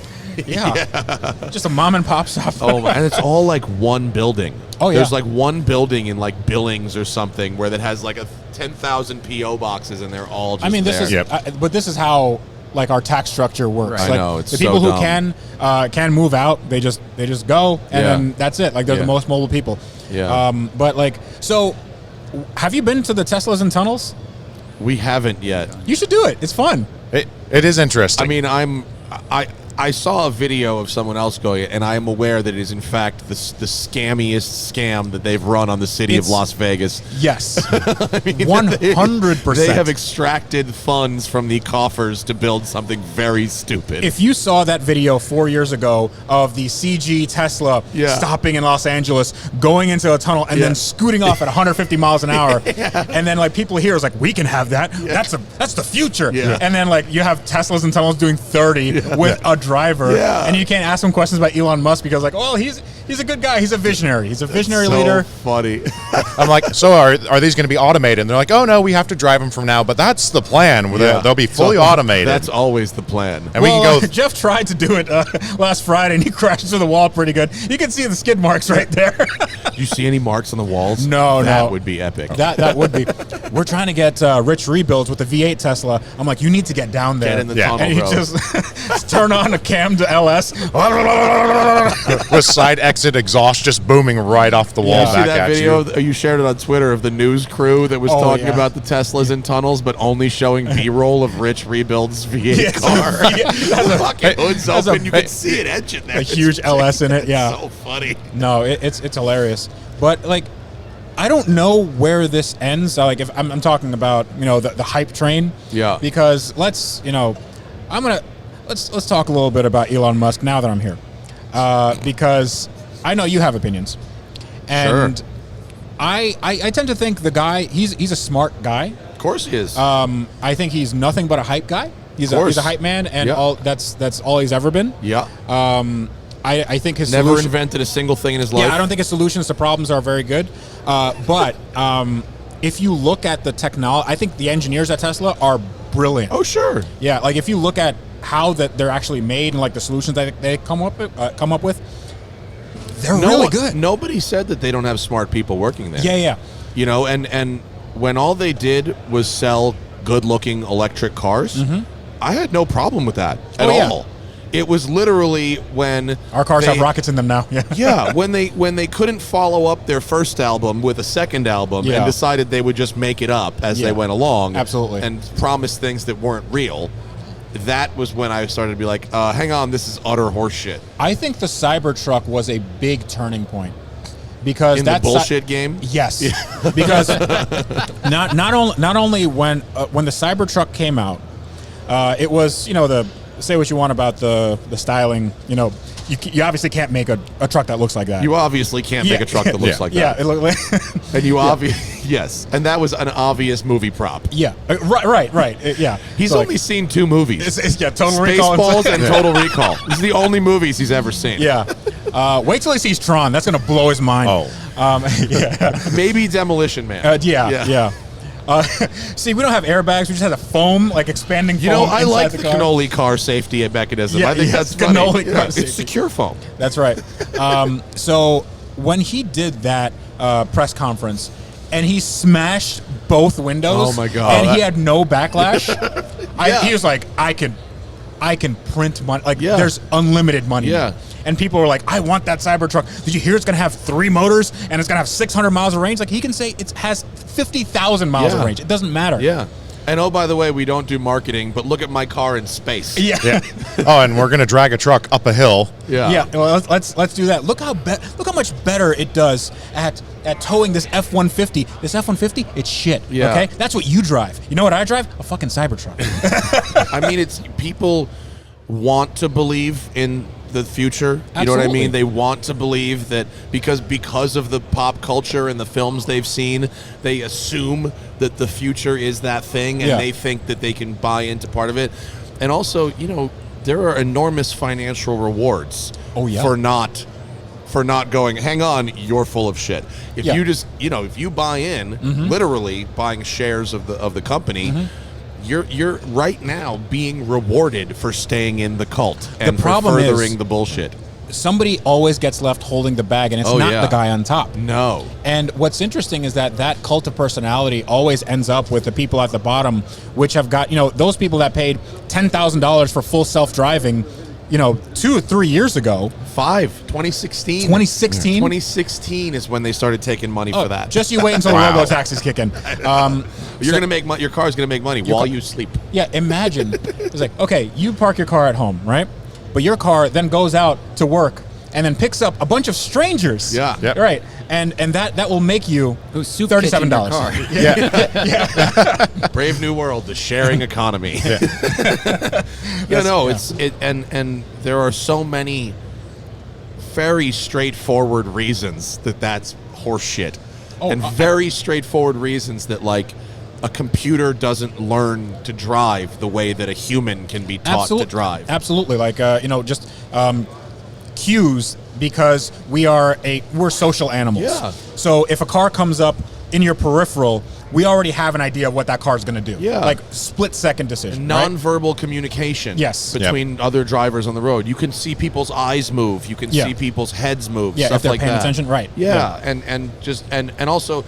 Yeah. Just a mom and pop shop. Oh, my, and it's all like one building. Oh, yeah. There's like one building in like Billings or something where that has like 10,000 PO boxes, and they're all just I mean, this there. is, Yep. but this is how like our tax structure works. Right. I Like, know, it's the so people who dumb. can move out, they just go, and Yeah. then that's it. Like they're Yeah. the most mobile people. Yeah. But like, so have you been to the Teslas and tunnels? We haven't yet. You should do it. It's fun. It is interesting. I mean, I saw a video of someone else going, and I am aware that it is in fact the scammiest scam that they've run on the city of It's- Las Vegas. Yes. I mean, 100%. They have extracted funds from the coffers to build something very stupid. If you saw that video 4 years ago of the CG Tesla Yeah. stopping in Los Angeles, going into a tunnel, and Yeah. then scooting off at 150 miles an hour, and then like people here is like, we can have that. That's the future. Yeah. And then like you have Teslas and tunnels doing 30 with a driver, Yeah. and you can't ask him questions about Elon Musk because like, well, he's a good guy. He's a visionary. He's a visionary so leader. funny. I'm like, so are these going to be automated? And they're like, oh no, we have to drive them from now, but that's the plan. Yeah. They'll be fully So automated. That's always the plan. and we can go. Jeff tried to do it last Friday, and he crashed into the wall pretty good. You can see the skid marks right there. Do you see any marks on the walls? No, that no. would be epic. That would be. We're trying to get rich rebuilds with the V8 Tesla. I'm like, you need to get down there. Get in the and you tunnel, bro. just turn on a cam to LS. with side exit exhaust just booming right off the wall You see back that at video? you. You shared it on Twitter of the news crew that was Oh, talking yeah. about the Teslas in tunnels, but only showing B-roll of Rich rebuilds V8 car. The fucking hood's That's open. a You ba- can see an engine there. A huge LS in it, yeah. So funny. No, it's hilarious. But like, I don't know where this ends. Like, if I'm talking about the hype train. Yeah. Because let's talk a little bit about Elon Musk now that I'm here, because I know you have opinions, and Sure. I tend to think the guy he's a smart guy. Of course he is. I think he's nothing but a hype guy. He's course. a hype man, and Yeah. all that's all he's ever been. yeah. I think his Never solution- invented a single thing in his life. Yeah, I don't think his solutions to problems are very good. But if you look at the technology, I think the engineers at Tesla are brilliant. Oh, sure. Yeah, like if you look at how that they're actually made and like the solutions that they come up with, they're really good. Nobody said that they don't have smart people working there. Yeah. You know, and when all they did was sell good-looking electric cars, I had no problem with that at Oh, yeah. all. It was literally when Our cars they- have rockets in them now. Yeah. Yeah, when they couldn't follow up their first album with a second album Yeah. and decided they would just make it up as Yeah. they went along, Absolutely. and promise things that weren't real. That was when I started to be like, hang on, this is utter horseshit. I think the Cybertruck was a big turning point because In the that's bullshit game? Yes, because not only when the Cybertruck came out, it was say what you want about the styling. You obviously can't make a truck that looks like that. You obviously can't make a truck that looks like Yeah, that. it looked like And you yes, and that was an obvious movie prop. yeah, right. Yeah, He's So, only seen two movies. Total Recall. Spaceballs and Total Recall. These are the only movies he's ever seen. Yeah, wait till he sees Tron. That's gonna blow his mind. Oh. Yeah. Maybe Demolition Man. Yeah. See, we don't have airbags. We just have a foam, like expanding foam. You know, I inside like the car. cannoli car safety mechanism. Yeah, I think yes, that's funny. cannoli car It's safety. secure foam. That's right. So when he did that press conference and he smashed both windows, Oh, my God. and he had no backlash, Yeah. he was like, I can print money. Like, Yeah. there's unlimited money. Yeah. And people were like, I want that Cybertruck. Did you hear it's going to have 3 motors and it's going to have 600 miles of range? Like, he can say it has 50,000 miles of Yeah. range. It doesn't matter. Yeah. And oh, by the way, we don't do marketing, but look at my car in space. Yeah. Yeah. Oh, and we're gonna drag a truck up a hill. Yeah. Yeah, well, let's do that. Look how much better it does at towing this F-150. This F-150, it's shit. Yeah. Okay, that's what you drive. You know what I drive? A fucking Cybertruck. I mean, it's people want to believe in the future. You know what I Absolutely. mean? They want to believe that because of the pop culture and the films they've seen, they assume that the future is that thing, and Yeah. they think that they can buy into part of it. And also, there are enormous financial rewards Oh, yeah. for not going, hang on, you're full of shit. If Yeah. you just, if you buy in, literally buying shares of the company, you're right now being rewarded for staying in the cult and for problem is- furthering the bullshit. Somebody always gets left holding the bag, and it's Oh, not yeah. the guy on top. No. And what's interesting is that cult of personality always ends up with the people at the bottom, which have got, those people that paid $10,000 for full self-driving, 2 or 3 years ago. 2016. 2016? 2016 is when they started taking money for that. Just you wait until Wow. the robo-taxis kick in. You're gonna make your car's gonna make money while you sleep. Yeah, imagine. It's like, okay, you park your car at home, right? But your car then goes out to work and then picks up a bunch of strangers. Yeah. Yep. Right. And that will make you Who's soup $37. kitchen your car. Brave new world, the sharing economy. And there are so many very straightforward reasons that's horseshit. Very straightforward reasons that, like, a computer doesn't learn to drive the way that a human can be taught to drive. Absolutely. Like, just cues, because we're social animals. Yeah. So if a car comes up in your peripheral, we already have an idea of what that car's going to do. Yeah. Like, split-second decision. right? Nonverbal communication Yes. between other drivers on the road. You can see people's eyes move. You can Yeah. see people's heads move. Yeah, stuff if they're like paying that. attention, right. Yeah, and also,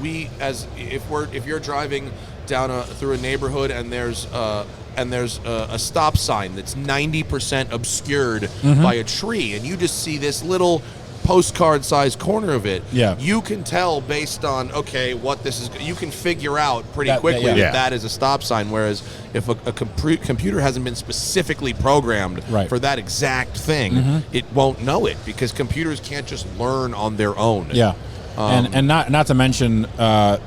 we if you're driving down through a neighborhood and there's a stop sign that's 90% obscured by a tree, and you just see this little postcard-sized corner of it, Yeah. you can tell based on, okay, what this is. You can figure out pretty That- quickly yeah. that is a stop sign, whereas if a computer hasn't been specifically programmed Right. for that exact thing, it won't know it, because computers can't just learn on their own. Yeah. And not to mention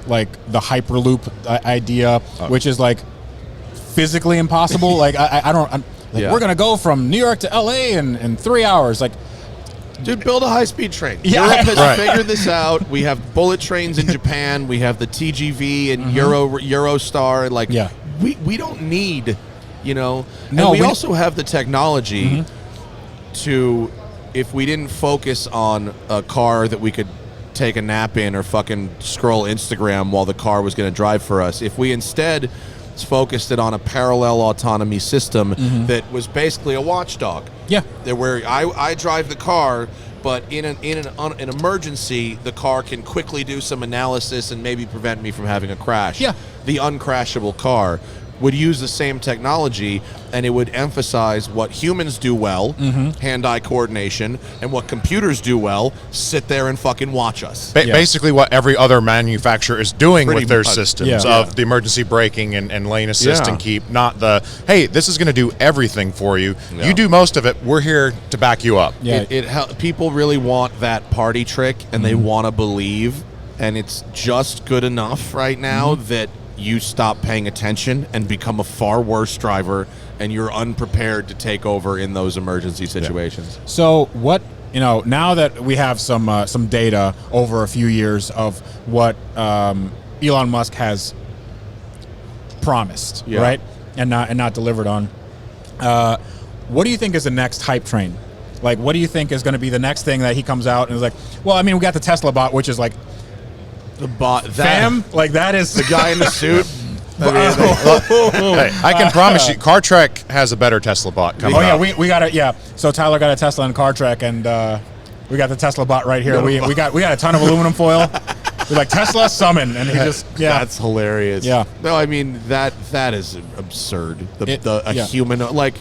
like the hyperloop idea, which is like physically impossible. Like Yeah. we're gonna go from New York to LA in 3 hours. Like, Dude, build a high-speed train. Yeah. Europe has Right. figured this out. We have bullet trains in Japan. We have the TGV and Eurostar. Like, Yeah. we don't need, No, and we we- also have the technology to, if we didn't focus on a car that we could take a nap in or fucking scroll Instagram while the car was going to drive for us, if we instead focused it on a parallel autonomy system that was basically a watchdog. yeah, That where I drive the car, but in an emergency, the car can quickly do some analysis and maybe prevent me from having a crash. Yeah. The uncrashable car would use the same technology, and it would emphasize what humans do well, hand-eye coordination, and what computers do well, sit there and fucking watch us. Yeah. Basically what every other manufacturer is doing Pretty with their much. systems Yeah. of the emergency braking and lane assist Yeah. and keep, not the, hey, this is going to do everything for you. Yeah. You do most of it. We're here to back you up. yeah. People really want that party trick, and they want to believe, and it's just good enough right now that you stop paying attention and become a far worse driver, and you're unprepared to take over in those emergency situations. So what, now that we have some data over a few years of what Elon Musk has promised, Yeah. right, and not delivered on, what do you think is the next hype train? Like, what do you think is going to be the next thing that he comes out and is like, well, I mean, we got the Tesla bot, which is like, The bot, fam, like that is the guy in the suit. Hey, I can promise you, CarTrek has a better Tesla bot coming Oh yeah, up. we got it. Yeah, so Tyler got a Tesla and CarTrek, and we got the Tesla bot right here. We got a ton of aluminum foil. We're like, Tesla summon, and he just That's hilarious. Yeah. No, I mean that is absurd. A Yeah. human, like,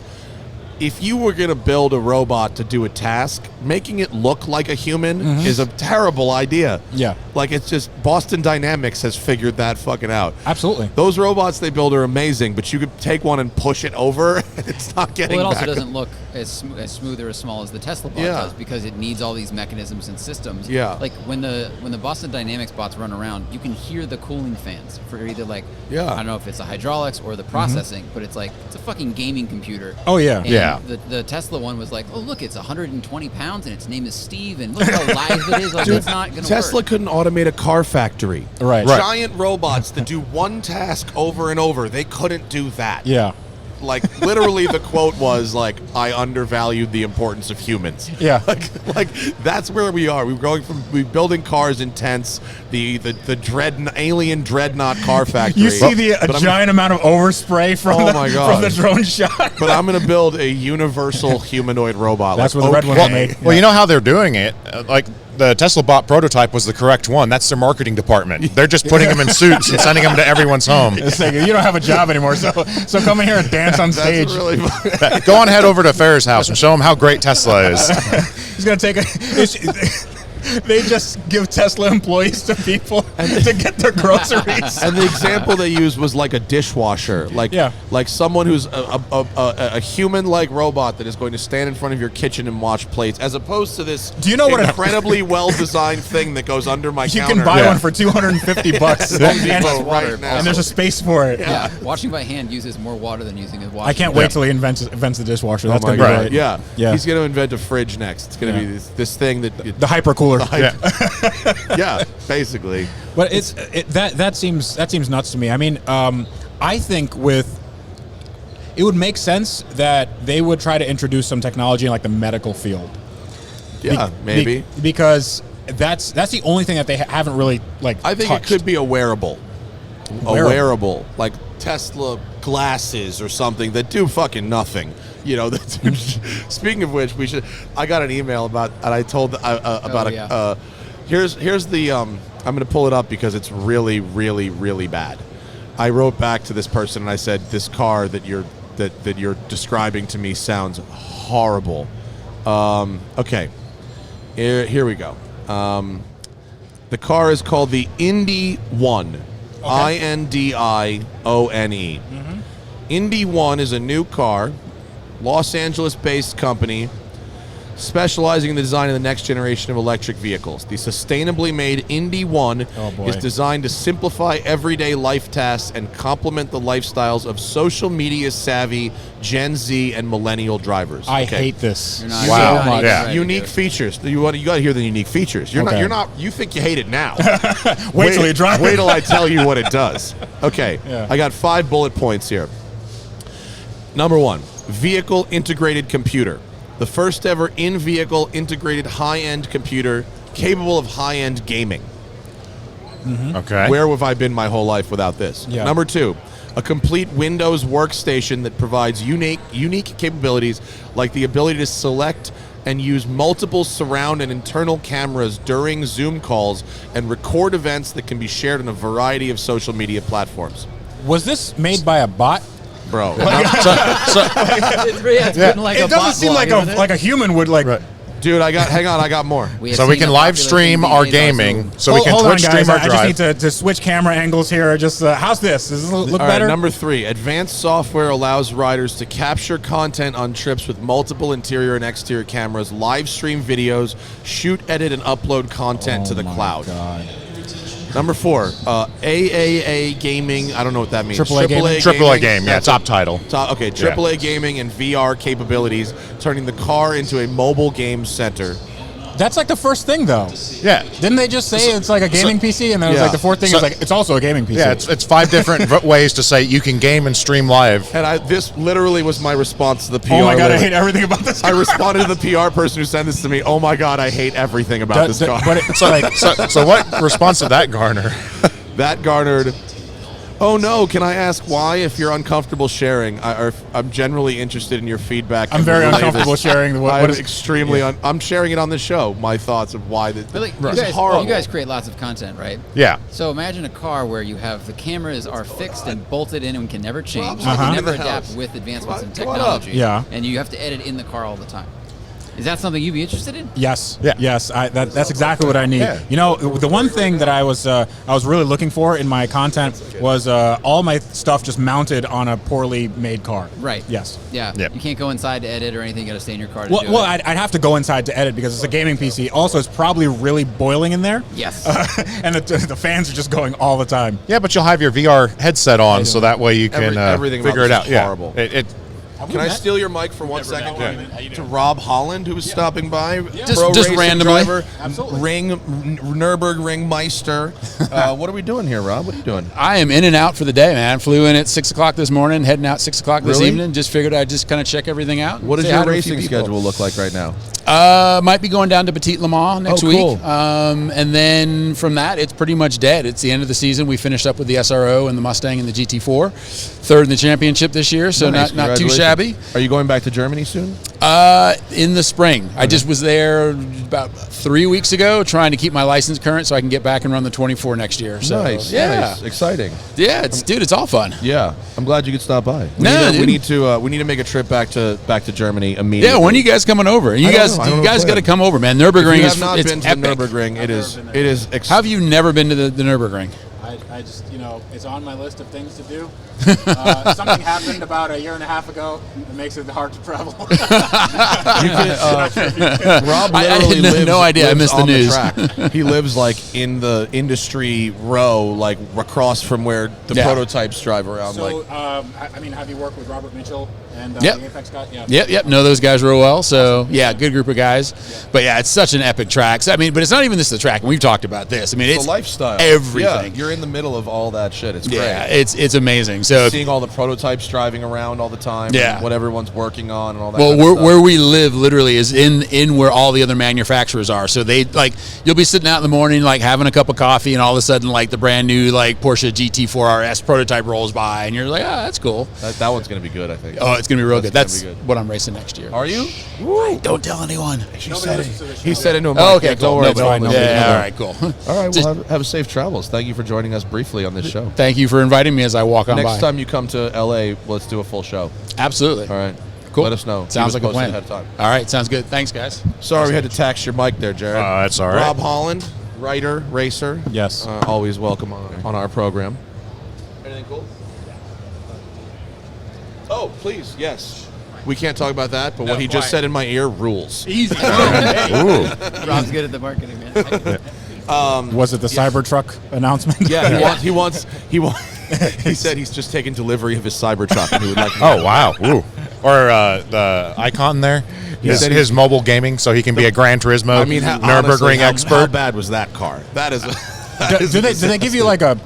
if you were going to build a robot to do a task, making it look like a human is a terrible idea. Yeah. Like, it's just Boston Dynamics has figured that fucking out. Absolutely. Those robots they build are amazing, but you could take one and push it over, and it's not getting Well, it also back. doesn't look as smooth or as small as the Tesla bot Yeah. does, because it needs all these mechanisms and systems. Yeah. Like when the Boston Dynamics bots run around, you can hear the cooling fans for either like Yeah. I don't know if it's the hydraulics or the processing, but it's like it's a fucking gaming computer. Oh yeah. And Yeah. The Tesla one was like, oh look, it's 120 pounds and its name is Steve, and look how live it is. Like it's not gonna Tesla work. couldn't automate a car factory. Right. Giant robots that do one task over and over. They couldn't do that. Yeah. Like, literally, the quote was like, "I undervalued the importance of humans." Yeah. Like that's where we are. We're going from building cars in tents, the alien dreadnought car factory. You see a But I'm- giant amount of overspray from Oh my God. from the drone shot. But I'm going to build a universal humanoid robot. That's like, what the red ones okay. are made. Well, you know how they're doing it? Like, the Tesla bot prototype was the correct one. That's their marketing department. They're just putting them in suits and sending them to everyone's home. It's like, you don't have a job anymore, so come in here and dance on stage. That's really funny. Go on, head over to Ferris' house and show him how great Tesla is. He's gonna take they just give Tesla employees to people to get their groceries. And the example they used was like a dishwasher, like Yeah. like someone who's a human-like robot that is going to stand in front of your kitchen and wash plates, as opposed to this Do you know what incredibly well-designed thing that goes under my You counter. can buy Yeah. one for $250 Home and, Depot water, right now. and there's a space for it. Yeah, washing by hand uses more water than using a washing. I can't wait till he invents the dishwasher. Oh That's my gonna be God. great. Yeah. Yeah. He's going to invent a fridge next. It's going to Yeah. be this thing that The hypercooler. yeah, basically. But that seems nuts to me. I mean, I think it would make sense that they would try to introduce some technology in like the medical field. Yeah, maybe. Because that's the only thing that they haven't really like. I think touched. it could be a wearable. A wearable, like Tesla glasses or something that do fucking nothing. You know, speaking of which, I got an email about, and I told about yeah. Here's the I'm going to pull it up because it's really, really, really bad. I wrote back to this person and I said, this car that you're describing to me sounds horrible. Okay. Here we go. The car is called the Indy One. INDIONE. Indy One is a new car, Los Angeles-based company, specializing in the design of the next generation of electric vehicles. The sustainably made Indy One is designed to simplify everyday life tasks and complement the lifestyles of social media savvy Gen Z and millennial drivers. I hate this. Wow. Unique features. You got to hear the unique features. You're not. You think you hate it now. Wait till you drive. Wait till I tell you what it does. Okay. Yeah. I got 5 bullet points here. Number 1, vehicle integrated computer. The first ever in-vehicle integrated high-end computer capable of high-end gaming. Okay. Where have I been my whole life without this? Yeah. Number 2, a complete Windows workstation that provides unique capabilities like the ability to select and use multiple surround and internal cameras during Zoom calls and record events that can be shared on a variety of social media platforms. Was this made by a bot? Bro. It doesn't seem like a human would like. Right. Dude, I got more. So we can live stream our gaming. So we can Hold on, Twitch guys. stream our I drive. just need to switch camera angles here. Just how's this? Does this look All better? right, number 3, advanced software allows riders to capture content on trips with multiple interior and exterior cameras, live stream videos, shoot, edit, and upload content to the cloud. God. Number 4, AAA gaming. I don't know what that means. AAA gaming? AAA game, yeah, top title. Okay, AAA gaming and VR capabilities, turning the car into a mobile game center. That's like the first thing, though. Yeah. Didn't they just say it's like a gaming PC, and then it was like the fourth thing is like it's also a gaming PC? Yeah, it's 5 different ways to say you can game and stream live. And this literally was my response to the PR. Oh my god, I lady. hate everything about this. I responded to the PR person who sent this to me. Oh my god, I hate everything about this car. But it's like So what response did that garner? That garnered, oh no, can I ask why? If you're uncomfortable sharing, I'm generally interested in your feedback. I'm very uncomfortable sharing what I'm is extremely. I'm sharing it on the show. My thoughts of why this is horrible. You guys create lots of content, right? Yeah. So imagine a car where you have the cameras are fixed and bolted in and can never change. Uh-huh. They can never In the adapt house. with advancements in Come on up. technology. Yeah. And you have to edit in the car all the time. Is that something you'd be interested in? Yes. Yeah. Yes. That's exactly what I need. Yeah. You know, the one thing that I was really looking for in my content was all my stuff just mounted on a poorly made car. Right. Yes. Yeah. Yep. You can't go inside to edit or anything. You got to stay in your car to Well, do well, it. I'd have to go inside to edit because it's a gaming PC. Also, it's probably really boiling in there. Yes. And the fans are just going all the time. Yeah, but you'll have your VR headset on, so that way you can everything figure about it this out. is horrible. Yeah. Can I steal your mic for 1 second? To Rob Holland, who was stopping by. Just racing randomly. Driver, Nürburgring Meister. What are we doing here, Rob? What are you doing? I am in and out for the day, man. Flew in at 6 o'clock this morning, heading out 6 o'clock this Really? evening. Just figured I'd just kind of check everything out. What does say hi your to a few racing people. schedule look like right now? Might be going down to Petit Le Mans next cool. week. And then from that, it's pretty much dead. It's the end of the season. We finished up with the SRO and the Mustang and the GT4. Third in the championship this year, so Nice. not too shabby. Are you going back to Germany soon? In the spring. I just was there about 3 weeks ago trying to keep my license current so I can get back and run the 24 next year. So, Nice. Yeah. Exciting. Yeah, it's all fun. Yeah. I'm glad you could stop by. No, we dude. need to make a trip back to Germany immediately. Yeah, when are you guys coming over? You I don't guys know. I don't know got to when. come over, man. If Nürburgring you is have not it's been to epic. Nürburgring, it is. How have you never been to the Nürburgring? I just, it's on my list of things to do. Something happened about a year and a half ago that makes it hard to travel. Rob I literally had lives, no idea. I lives missed the on news. track. He lives like in the industry row, like across from where the Yeah. prototypes drive around. So, have you worked with Robert Mitchell and Yep. the Apex guy? Yeah. Yep. Know those guys real well. So yeah, good group of guys. But yeah, it's such an epic track. So, I mean, but it's not even just the track. We've talked about this. I mean, it's the lifestyle, everything. Yeah, you're in the middle of all that shit. It's Yeah, great. it's amazing. So Seeing all the prototypes driving around all the time. Yeah. And what everyone's working on and all that. well, kind of stuff. where we live literally is in where all the other manufacturers are. So they you'll be sitting out in the morning like having a cup of coffee, and all of a sudden like the brand new like Porsche GT4 RS prototype rolls by, and you're like, that's cool. that one's gonna be good, I think. Oh, it's gonna be real good. That's That's gonna be good. what I'm racing next year. Are you? Don't tell anyone. He said into a mic. Oh, okay, Yeah, cool. don't worry. No, It's but fine. yeah, Nobody- all right, cool. All right, Just- well, have safe travels. Thank you for joining us briefly on this show. Thank you for inviting me as I walk on by. Next time you come to LA, let's do a full show. Absolutely. All right. Cool. Cool. Let us know. Sounds like a plan. Ahead of time. All right, sounds good. Thanks, guys. Sorry we had to tax your mic there, Jared. That's all right. Rob Holland, writer, racer. Yes. Always welcome on our program. Anything cool? Oh, please, yes. We can't talk about that, but what he just said in my ear rules. Easy. Rob's good at the marketing, man. Was it the Cybertruck announcement? Yeah, he wants. He said he's just taking delivery of his Cybertruck, and he would like. Oh wow! Ooh. Or the icon there, his mobile gaming, so he can be a Gran Turismo, Nürburgring expert. How bad was that car? That is. Do they give you like a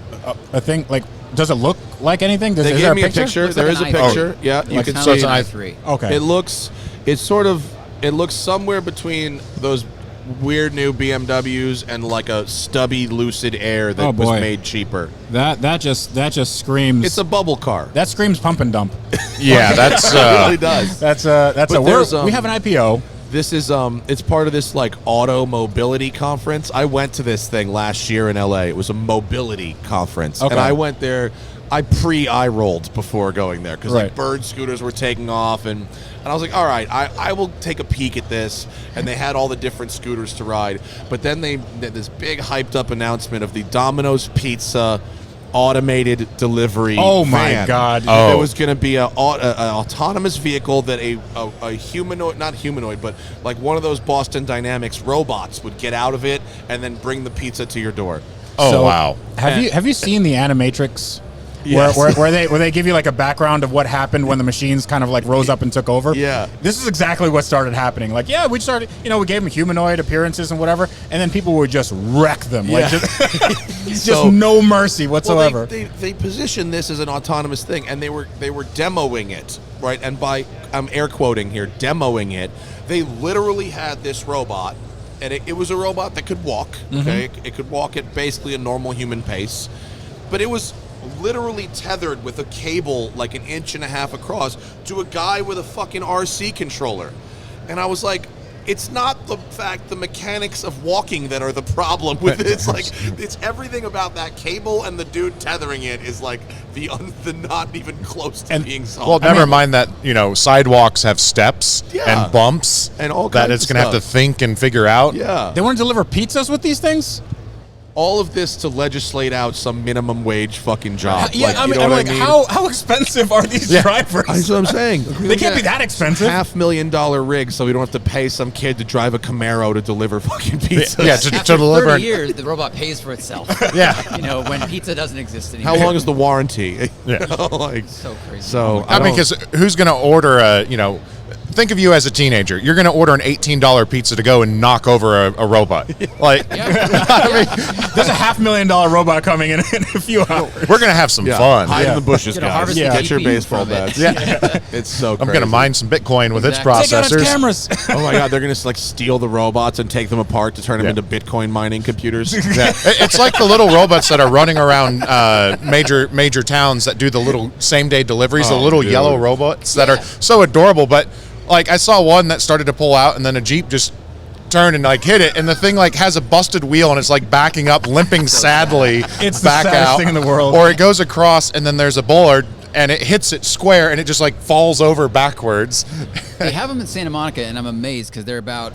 thing? Like, does it look like anything? They gave me a picture. There is a picture. Yeah, you can see. So it's an i3. Okay. It looks somewhere between those weird new BMWs and like a stubby Lucid Air that was made cheaper. That just screams. It's a bubble car. That screams pump and dump. Yeah, that's it really does. We have an IPO. This is it's part of this like auto mobility conference. I went to this thing last year in LA. It was a mobility conference, and I went there. I rolled before going there because like bird scooters were taking off, and I was like, all right, I will take a peek at this. And they had all the different scooters to ride, but then they did this big hyped up announcement of the Domino's Pizza automated delivery. Oh my van. God! It was going to be an autonomous vehicle that a humanoid, not humanoid, but like one of those Boston Dynamics robots would get out of it and then bring the pizza to your door. Oh wow! Have you seen the Animatrix? Yes. Where they give you like a background of what happened when the machines kind of like rose up and took over. Yeah. This is exactly what started happening. Like, yeah, we started, we gave them humanoid appearences and whatever, and then people would just wreck them. Like, just no mercy whatsoever. Well, they positioned this as an autonomous thing, and they were demoing it, right? And I'm air quoting here, demoing it. They literally had this robot, and it was a robot that could walk. Okay, it could walk at basically a normal human pace, but it was literally tethered with a cable like 1.5 inches across to a guy with a fucking RC controller. And I was like, it's not the mechanics of walking that are the problem with it. It's like, it's everything about that cable and the dude tethering it is like the not even close to being solved. Well, never mind that, sidewalks have steps and bumps and all that kinds it's of going to have to think and figure out. Yeah. They want to deliver pizzas with these things? All of this to legislate out some minimum wage fucking job. I'm like, how expensive are these drivers? That's what I'm saying. They can't be that expensive. $500,000 rig, so we don't have to pay some kid to drive a Camaro to deliver fucking pizza. Yeah, After to deliver. 30 years, the robot pays for itself. Yeah. When pizza doesn't exist anymore. How long is the warranty? Yeah. So crazy. So I mean, because who's going to order think of you as a teenager. You're going to order an $18 pizza to go and knock over a robot. Like, I mean, there's a $500,000 robot coming in a few hours. We're going to have some fun. Hide in the bushes, guys. Get your GPU baseball from it. bats. Yeah. It's so I'm crazy. going to mine some Bitcoin with its Exactly. Take out its processors. cameras. Oh my God, they're going to like steal the robots and take them apart to turn them into Bitcoin mining computers. Yeah. It's like the little robots that are running around major towns that do the little same-day deliveries, the little yellow robots that are so adorable. But like I saw one that started to pull out, and then a Jeep just turned and like hit it, and the thing like has a busted wheel, and it's like backing up, limping sadly. It's the back saddest out. thing in the world. Or it goes across, and then there's a bollard, and it hits it square, and it just like falls over backwards. They have them in Santa Monica, and I'm amazed because they're about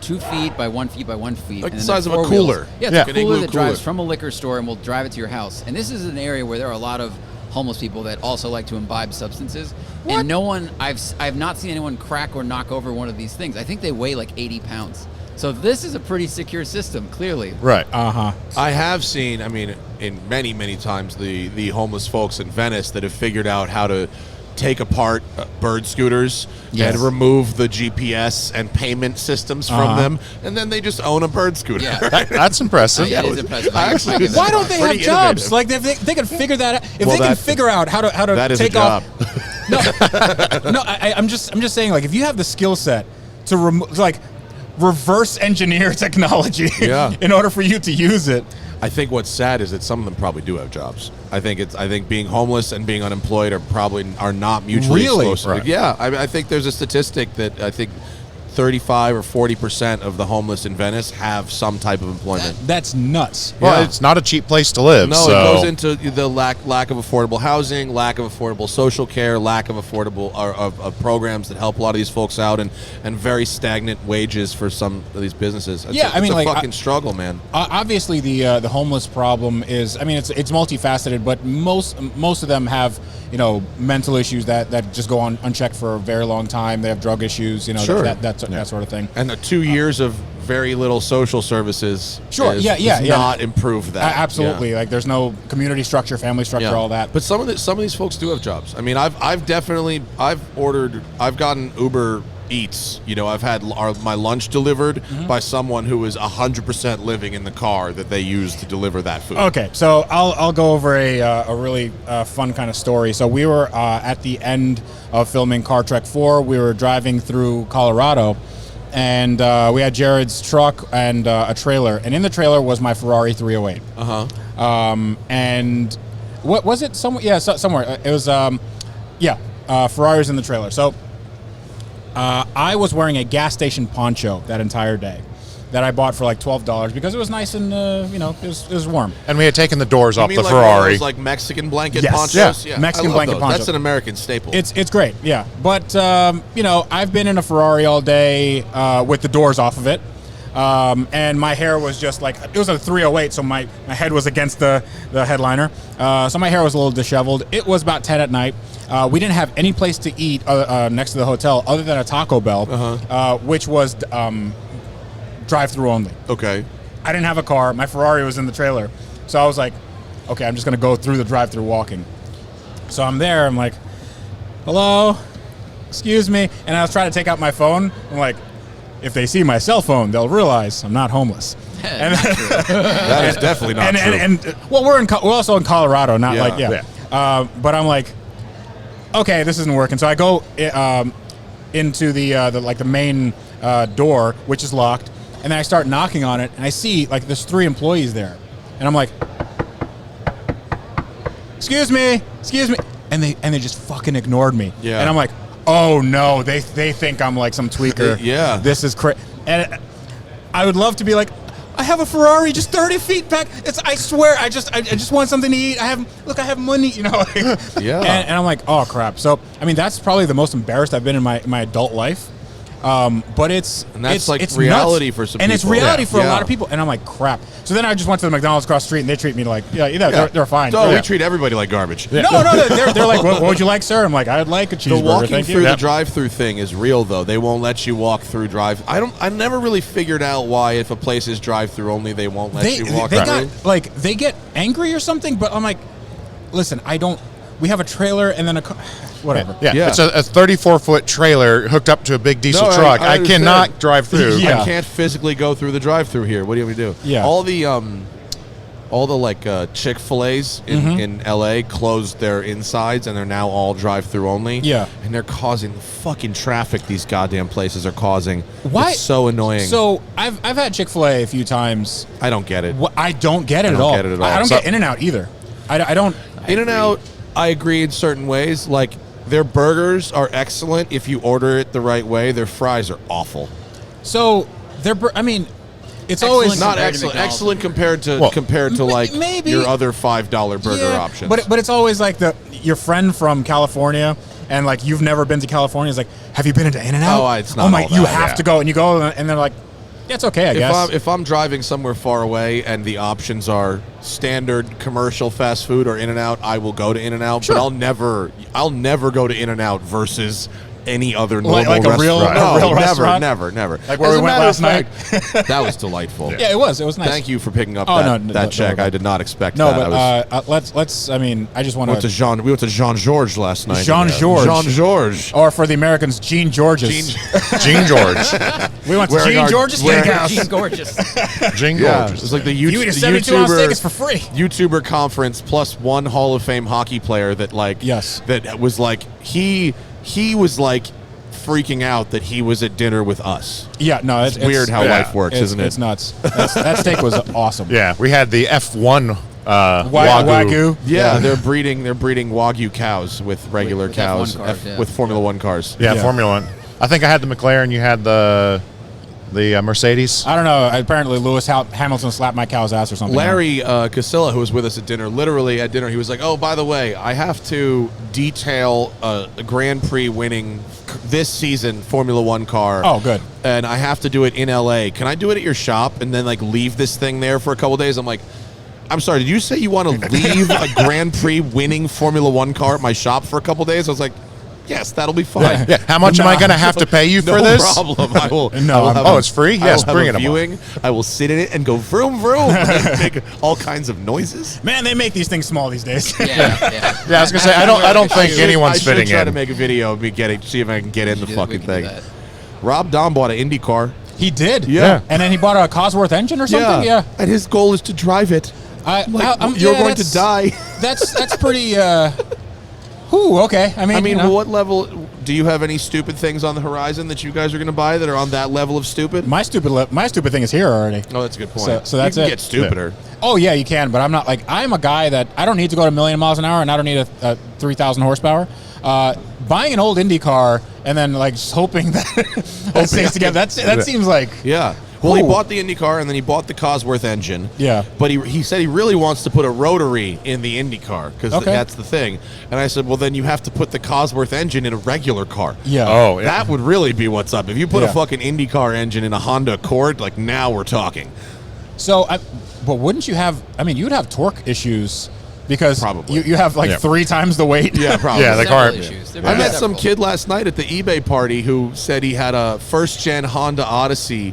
2 feet by 1 feet by 1 feet. Like and the then size of they're a 4 wheels. cooler. Yeah, it's Yeah. a cooler that drives cooler. from a liquor store and will drive it to your house. And this is an area where there are a lot of homeless people that also like to imbibe substances. What? And no one, I've not seen anyone crack or knock over one of these things. I think they weigh like 80 pounds. So this is a pretty secure system, clearly. Right. I have seen, in many times, the homeless folks in Venice that have figured out how to take apart bird scooters and remove the GPS and payment systems from them, and then they just own a bird scooter. Yeah. That's impressive. Yeah, it is impressive. Actually, Why don't they have Pretty jobs? innovative. Like they can figure that out. If Well, they can figure out how to that is a take job. off. No, I'm just saying, like, if you have the skill set to reverse engineer technology in order for you to use it. I think what's sad is that some of them probably do have jobs. I think being homeless and being unemployed are not mutually Really? exclusive. Right. Yeah, I think there's a statistic that I think 35 or 40% of the homeless in Venice have some type of employment. That's nuts. Well, Yeah. it's not a cheap place to live. No, so. it goes into the lack of affordable housing, lack of affordable social care, lack of affordable of programs that help a lot of these folks out, and very stagnant wages for some of these businesses. It's Yeah, I mean, it's a like, fucking struggle, man. Obviously, the homeless problem is, I mean, it's multifaceted, but most of them have, you know, mental issues that just go on unchecked for a very long time. They have drug issues, you know, Sure. that sort of thing. And the 2 years of very little social services does not improve that. Absolutely. Yeah. Like, there's no community structure, family structure, all that. But some of these folks do have jobs. I mean, I've gotten Uber Eats. You know, I've had my lunch delivered by someone who is 100% living in the car that they use to deliver that food. Okay, so I'll go over a really fun kind of story. So we were at the end of filming CarTrek 4. We were driving through Colorado, and we had Jared's truck and a trailer. And in the trailer was my Ferrari 308. And what was it? Somewhere? Yeah, somewhere. It was, Ferrari was in the trailer. So I was wearing a gas station poncho that entire day that I bought for like $12 because it was nice and, you know, it was warm. And we had taken the doors off You the mean like one of Ferrari. those, like Mexican blanket Yes. ponchos? Yeah. Mexican I love blanket those. poncho. That's an American staple. It's great, yeah. But, you know, I've been in a Ferrari all day with the doors off of it. And my hair was just like, it was a 308, so my head was against the headliner. So my hair was a little disheveled. It was about 10 at night. We didn't have any place to eat next to the hotel other than a Taco Bell, which was drive-through only. Okay. I didn't have a car. My Ferrari was in the trailer. So I was like, okay, I'm just going to go through the drive-through walking. So I'm there. I'm like, hello? Excuse me? And I was trying to take out my phone. I'm like, if they see my cell phone, they'll realize I'm not homeless. And That is definitely not true. And well, we're also in Colorado, not but I'm like, okay, this isn't working. So I go into the main door, which is locked, and then I start knocking on it, and I see like there's 3 employees there, and I'm like, excuse me, and they just fucking ignored me. Yeah. And I'm like, oh no, they think I'm like some tweaker. Yeah. This is crazy. And I would love to be like, I have a Ferrari just 30 feet back. I swear, I just want something to eat. I have money, you know. Yeah. And I'm like, oh crap. So I mean, that's probably the most embarrassed I've been in my adult life. But it's reality nuts. for some and people. it's reality for a Yeah. lot of people. And I'm like, crap. So then I just went to the McDonald's across the street, and they treat me like, they're fine. So Yeah. we treat everybody like garbage. No, they're like, what would you like, sir? I'm like, I'd like a The cheeseburger. walking Thank through you. the drive-through thing is real, though. They won't let you walk through I never really figured out why, if a place is drive-through only, they won't let you walk through. They get angry or something, but I'm like, listen, we have a trailer and then a car. Whatever. Yeah. It's a 34-foot trailer hooked up to a big diesel truck. I cannot drive through. Yeah. I can't physically go through the drive-through here. What do you want me to do? Yeah. All the like Chick-fil-A's in LA closed their insides, and they're now all drive-through only. Yeah. And they're causing the fucking traffic these goddamn places are causing. Why? It's so annoying. So I've had Chick-fil-A a few times. I don't get it. I don't get it at don't all. get it at all. I don't get In-N-Out either. I don't. In-N-Out, I agree in certain ways. Like, their burgers are excellent if you order it the right way. Their fries are awful. So I mean, it's Excellent always Not compared to excellent. McDonald's. Excellent compared to like maybe. your other $5 burger Yeah, options. But it's always like your friend from California, and like you've never been to California. Is like, have you been into In-N-Out? Oh, it's not Oh my, all you that, have yeah. to go, and you go, and they're like, yeah, it's okay, I guess. If I'm driving somewhere far away and the options are standard commercial fast food or In-N-Out, I will go to In-N-Out. Sure. But I'll never go to In-N-out versus any other normal Like a restaurant. real- a No, real never, restaurant? never. Like where As we a went matter of last fact, that was delightful. Yeah, it was nice. Thank you for picking up Oh, that check. no. I did not expect No, that. but let's. I mean, I just want We went to Jean Georges last night. Jean Georges. Jean Georges. or for the Americans, Gene Georges. Gene George. We went to Wearing Gene our- Georges wearing- Steakhouse. She's gorgeous. Gene Yeah, George. it's like the You eat a 72-ounce steak, it's for free. YouTuber conference plus one Hall of Fame hockey player that Yes. that was like he was like freaking out that he was at dinner with us. Yeah, no, it's Weird how life works, isn't it? It's nuts. That steak was awesome. Yeah, we had the F1 Wagyu. Wagyu. Yeah, they're breeding Wagyu cows with regular With cows, F1 cars, yeah. with Formula One cars. Yeah, Yeah. Formula One. I think I had the McLaren. You had the Mercedes. I don't know. Apparently, Lewis Hamilton slapped my cow's ass or something. Larry Casilla, who was with us at dinner, literally at dinner, he was like, "Oh, by the way, I have to detail a Grand Prix winning this season Formula One car. Oh, good. And I have to do it in LA. Can I do it at your shop and then like leave this thing there for a couple days?" I'm like, "I'm sorry, did you say you want to leave a Grand Prix winning Formula One car at my shop for a couple days?" I was like, "Yes, that'll be fine." Yeah. How much am I going to have to pay you for this? No problem. I will. No. I will have It's free. Yes, I will bring have it. a viewing. I will sit in it and go vroom vroom and make all kinds of noises. Man, they make these things small these days. Yeah. Yeah, I was going to say I don't think anyone's fitting I should try to in. make a video of me see if I can get in the We fucking can do thing. that. Rob Dahm bought an Indy car. He did. Yeah. And then he bought a Cosworth engine or something. Yeah. And his goal is to drive it. You're going to die. That's pretty. Okay. I mean, you know. What level? Do you have any stupid things on the horizon that you guys are going to buy that are on that level of stupid? My stupid thing is here already. Oh, that's a good point. So that's you can it. get stupider. Oh yeah, you can, but I'm not like I'm a guy that I don't need to go to 1,000,000 miles an hour, and I don't need a 3,000 horsepower. Buying an old Indy car and then like just hoping that that stays together. That seems like Yeah. Well, he Ooh. bought the Indy car and then he bought the Cosworth engine. Yeah. But he said he really wants to put a rotary in the Indy car because Okay. that's the thing. And I said, well, then you have to put the Cosworth engine in a regular car. yeah. Oh, yeah. That would really be what's up. If you put a Yeah. fucking Indy car engine in a Honda Accord, like now we're talking. So, but wouldn't you have? I mean, you'd have torque issues because Probably. you have like 3 times the weight. Yeah, probably. Yeah, the Several car- issues. There I were met some several. kid last night at the eBay party who said he had a first-gen Honda Odyssey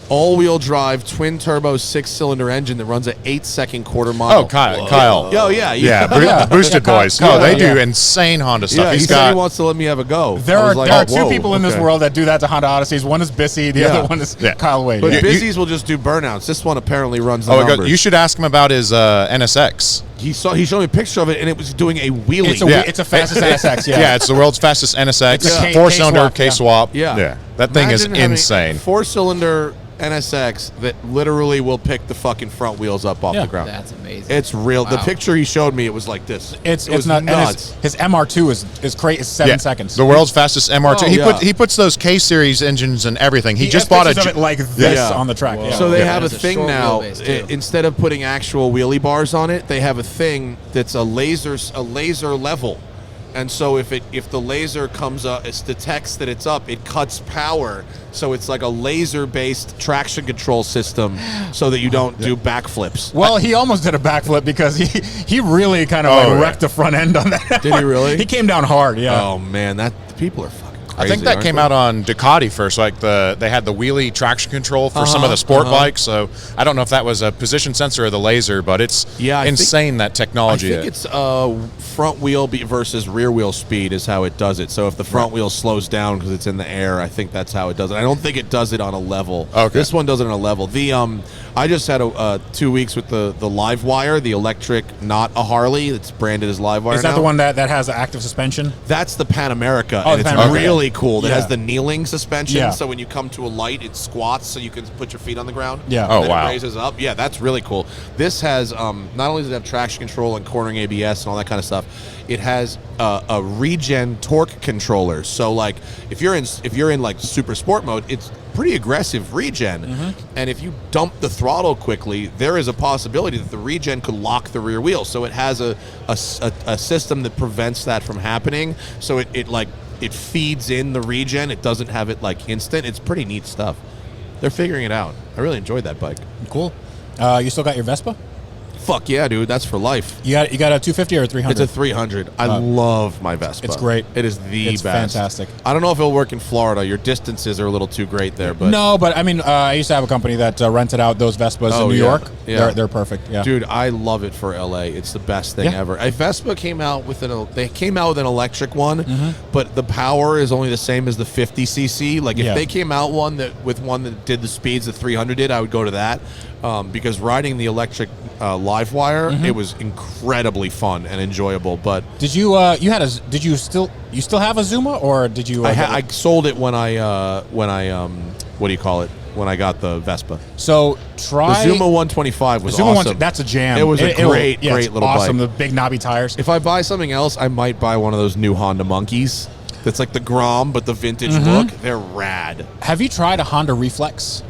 all-wheel drive twin-turbo 6-cylinder engine that runs at 8-second quarter mile. Oh, Kyle. Oh, yeah. Yeah, Yeah. Boosted Yeah, Boys. Kyle, They yeah. do insane Honda stuff. Yeah, he He's said got he wants to let me have a go. There I are was like, there are oh, 2 people in this okay. world that do that to Honda Odysseys. One is Bissy, the Yeah. other one is Yeah. Kyle Wade. But Yeah. Busies will just do burnouts. This one apparently runs the Oh, numbers. you should ask him about his NSX. He showed me a picture of it, and it was doing a wheelie. It's a fastest NSX. Yeah. Yeah, it's the world's fastest NSX. It's a Four-cylinder K-swap, K-swap. Yeah. That thing is Imagine having insane. a 4-cylinder NSX that literally will pick the fucking front wheels up off Yeah. the ground. That's amazing. It's real. The Wow. picture he showed me, it was like this. It's it was not nuts. And his MR2 is crazy. 7 seconds. The world's fastest MR2. Oh, He puts those K-series engines and everything. He just has bought a pictures of it like this Yeah. on the track. Yeah. So they have a It's a thing short now. wheelbase, too. Instead of putting actual wheelie bars on it, they have a thing that's a laser level. And so if the laser comes up, it detects that it's up, it cuts power. So it's like a laser-based traction control system, so that you don't do backflips. Well, he almost did a backflip because he really kind of wrecked the front end on that. Did he really? He came down hard. Yeah. Oh man, people are fucking crazy. I think that came out on Ducati first. Like they had the wheelie traction control for some of the sport bikes. So I don't know if that was a position sensor or the laser, but it's insane that technology. I think it's front wheel versus rear wheel speed is how it does it. So if the front wheel slows down because it's in the air, I think that's how it does it. I don't think it does it on a level. Okay. This one does it on a level. I just had 2 weeks with the Livewire, the electric, not a Harley. It's branded as Livewire. Is that now. the one that has the active suspension? That's the Pan America, Oh, and the it's Pan America. really cool. It Yeah. has the kneeling suspension, Yeah. so when you come to a light, it squats so you can put your feet on the ground. Yeah. And Oh, then wow. It raises up. Yeah, that's really cool. This has not only does it have traction control and cornering ABS and all that kind of stuff, it has a regen torque controller. So like if you're in like super sport mode, it's pretty aggressive regen. Mm-hmm. And if you dump the throttle quickly, there is a possibility that the regen could lock the rear wheel. So it has a system that prevents that from happening. So it feeds in the regen. It doesn't have it like instant. It's pretty neat stuff. They're figuring it out. I really enjoyed that bike. Cool. You still got your Vespa? Fuck yeah, dude. That's for life. You got a 250 or a 300? It's a 300. I love my Vespa. It's great. It is the It's best. fantastic. I don't know if it'll work in Florida. Your distances are a little too great there, but No, but I mean, I used to have a company that rented out those Vespas Oh, in New yeah. York. Yeah. They're perfect. Yeah. dude, I love it for LA. It's the best thing Yeah. ever. Vespa came out with an electric one, Mm-hmm. but the power is only the same as the 50cc. Like if Yeah. they came out one that did the speeds the 300 did, I would go to that. Because riding the electric Livewire, Mm-hmm. it was incredibly fun and enjoyable. But Did you did you still have a Zuma, or did you I sold it when I what do you call it? When I got the Vespa. so The try Zuma 125 was Zuma awesome. That's a jam. It was a great it's little awesome. bike. The big knobby tires. If I buy something else, I might buy one of those new Honda Monkeys. That's like the Grom, but the vintage look. They're rad. Have you tried a Honda Reflex?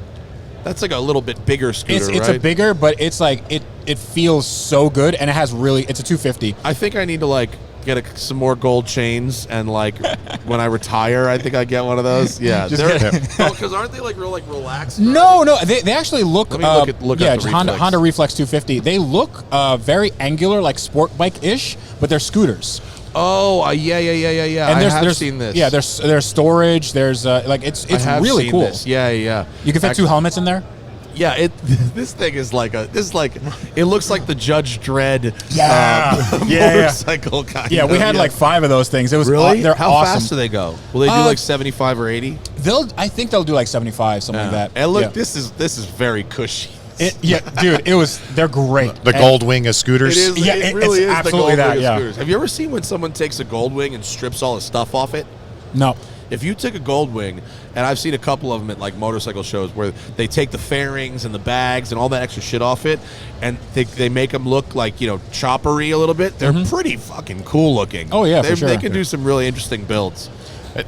That's like a little bit bigger scooter, It's right? a bigger, but it's like it feels so good, and it has it's a 250. I think I need to like get some more gold chains, and like when I retire, I think I get one of those. Yeah, because aren't they like real like relaxed? No, they actually look. Let me look at the Honda, Reflex. Honda Reflex 250. They look very angular, like sport bike ish, but they're scooters. Oh, yeah. And I have seen this. Yeah, there's storage. There's like it's really cool. This. Yeah. You can fit 2 helmets in there. Yeah, this thing is like it looks like the Judge Dredd motorcycle kind. Yeah, we had like 5 of those things. It was really. They're How awesome. fast do they go? Will they do like 75 or 80? I think they'll do like 75, something like that. And look, yeah. this is very cushy. Dude, they're great. The Gold Wing of scooters. It is. Yeah, it really it's is absolutely the Gold that, Wing yeah. of scooters. Have you ever seen when someone takes a Gold Wing and strips all the stuff off it? No. If you took a Gold Wing, and I've seen a couple of them at like motorcycle shows where they take the fairings and the bags and all that extra shit off it, and they make them look like, choppery a little bit. They're pretty fucking cool looking. Oh, yeah, for sure. They can do some really interesting builds.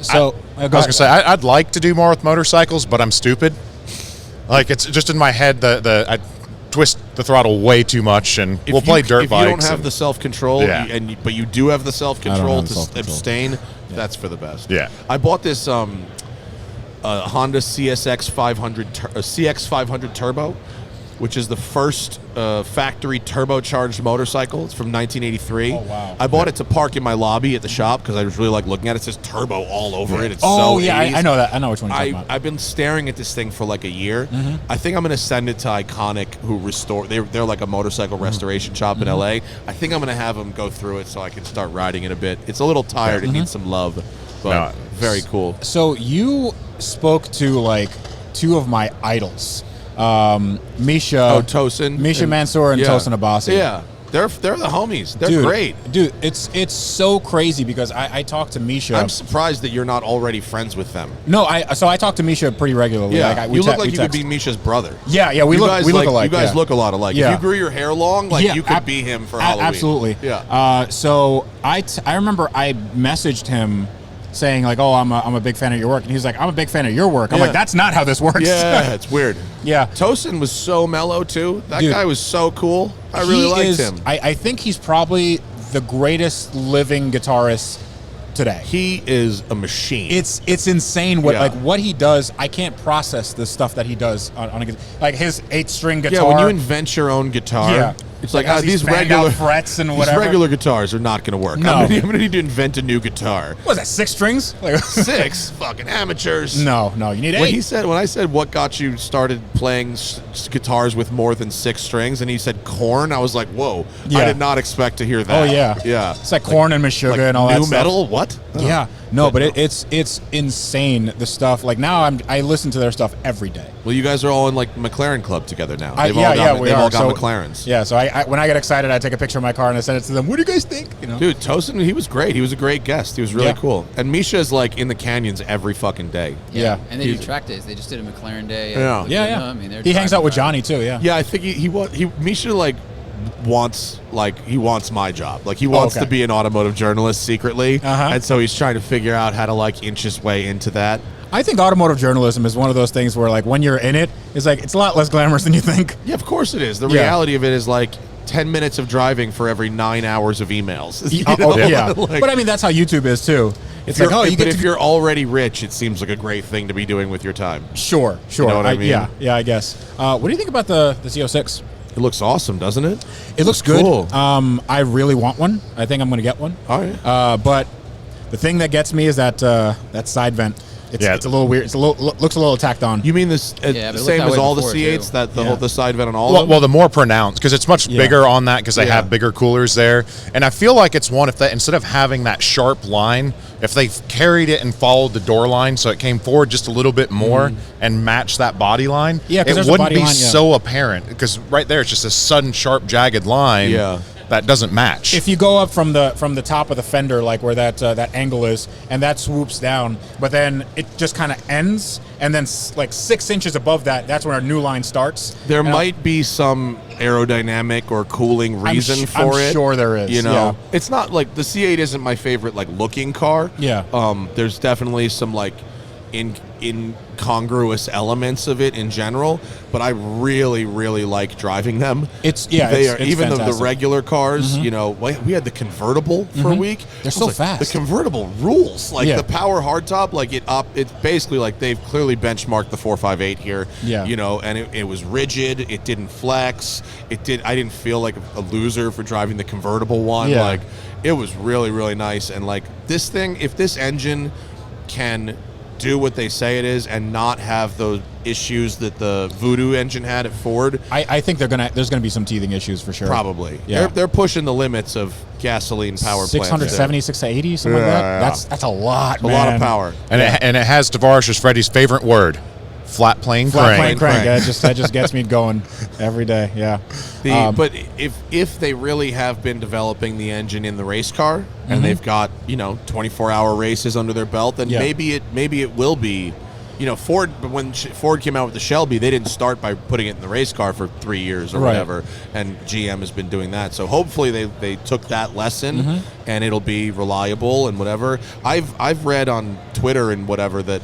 So I was gonna say I'd like to do more with motorcycles, but I'm stupid. Like it's just in my head I twist the throttle way too much, and we'll play dirt bikes. If you don't have the self-control, Yeah. but you do have the self-control to self-control. abstain, that's for the best. Yeah. I bought this Honda CX 500 Turbo, which is the first factory turbocharged motorcycle. It's from 1983. Oh, wow. I bought it to park in my lobby at the shop because I was really like looking at it. It says turbo all over it. It's Oh, so yeah, 80s. I know that. I know which one you're talking about. I've been staring at this thing for like a year. I think I'm going to send it to Iconic, who restore. They're like a motorcycle restoration shop in LA. I think I'm going to have them go through it so I can start riding it a bit. It's a little tired. It needs some love, but very cool. So you spoke to like 2 of my idols, Misha. Tosin. Misha Mansour and Tosin Abasi. Yeah, they're the homies. They're great. Dude, it's so crazy because I talked to Misha. I'm surprised that you're not already friends with them. No, I talk to Misha pretty regularly. Yeah, Like, you look like you could be Misha's brother. Yeah, we look alike. You guys yeah. look a lot alike. Yeah. If you grew your hair long, you could be him for Halloween. Absolutely. Yeah. So I remember I messaged him saying like, "Oh, I'm a big fan of your work," and he's like, "I'm a big fan of your work." I'm Yeah. like, "That's not how this works." Yeah, it's weird. Yeah. Tosin was so mellow too. That Dude, guy was so cool. I really liked him. I think he's probably the greatest living guitarist today. He is a machine. It's insane what he does. I can't process the stuff that he does on a guitar. Like his 8-string guitar. Yeah, when you invent your own guitar, it's like these regular frets and whatever. These regular guitars are not going to work. No. I'm going to need to invent a new guitar. What was that, 6 strings? Like, 6 fucking amateurs. No, you need 8. When I said what got you started playing guitars with more than 6 strings, and he said Korn, I was like, whoa! Yeah. I did not expect to hear that. Oh yeah. It's like Korn and Meshuggah and all that new stuff. metal. What? Yeah, no, but it's insane, the stuff. Like now I listen to their stuff every day. Well, you guys are all in like McLaren club together now. We They've all got So, McLarens. Yeah, so I when I get excited, I take a picture of my car and I send it to them. What do you guys think? Dude, Tosin, he was great. He was a great guest. He was really Yeah. cool. And Misha is like in the canyons every fucking day. Yeah. And they do track days. They just did a McLaren day. Yeah. I mean, He hangs out with Johnny too. Yeah. Yeah, I think Misha wants my job. Like he wants to be an automotive journalist secretly, and so he's trying to figure out how to inch his way into that. I think automotive journalism is one of those things where like when you're in it, it's a lot less glamorous than you think. Yeah, of course it is. The reality of it is 10 minutes of driving for every 9 hours of emails. Yeah. But I mean that's how YouTube is too. It's if you're already rich, it seems like a great thing to be doing with your time. Sure. You know what I mean? Yeah, I guess. What do you think about the Z06? It looks awesome, doesn't it? It looks good. Cool. I really want one. I think I'm going to get one. All right. But the thing that gets me is that side vent. It's a little weird. Looks a little tacked on. You mean this but it same looked as that all way the before, C8s, too. that the side vent on all of them? Well, the more pronounced, because it's much bigger on that because they have bigger coolers there. And I feel like it's one, instead of having that sharp line, if they carried it and followed the door line so it came forward just a little bit more and matched that body line, Yeah, 'cause it there's a wouldn't body be line, yeah. so apparent because right there it's just a sudden, sharp, jagged line. Yeah. that doesn't match. If you go up from the top of the fender, like where that angle is, and that swoops down, but then it just kind of ends, and then like 6 inches above that, that's when our new line starts. There might be some aerodynamic or cooling reason for it. I'm sure there is. You know, yeah. it's not like the C8 isn't my favorite like looking car. Yeah. There's definitely some like incongruous elements of it in general, but I really, really like driving them. It's even fantastic. the regular cars. You know, we had the convertible for a week. They're so fast. The convertible rules. Like Yeah. the power hardtop, like it's basically like they've clearly benchmarked the 458 here. Yeah. You know, and it was rigid. It didn't flex. I didn't feel like a loser for driving the convertible one. Yeah. Like it was really, really nice. And like this thing, if this engine can do what they say it is and not have those issues that the Voodoo engine had at Ford, I think there's gonna be some teething issues for sure. probably. Yeah. They're pushing the limits of gasoline power plants. 670, 680, something like that. That's a lot, A lot of power. And it has Tavarish as Freddy's favorite word, flat plane Flat crank. plane crank. That just gets me going every day. Yeah. But if they really have been developing the engine in the race car and they've got 24-hour races under their belt, then Yeah. maybe it will be. Ford, when Ford came out with the Shelby, they didn't start by putting it in the race car for 3 years or Right. whatever, and GM has been doing that. So hopefully they took that lesson and it'll be reliable and whatever. I've read on Twitter and whatever that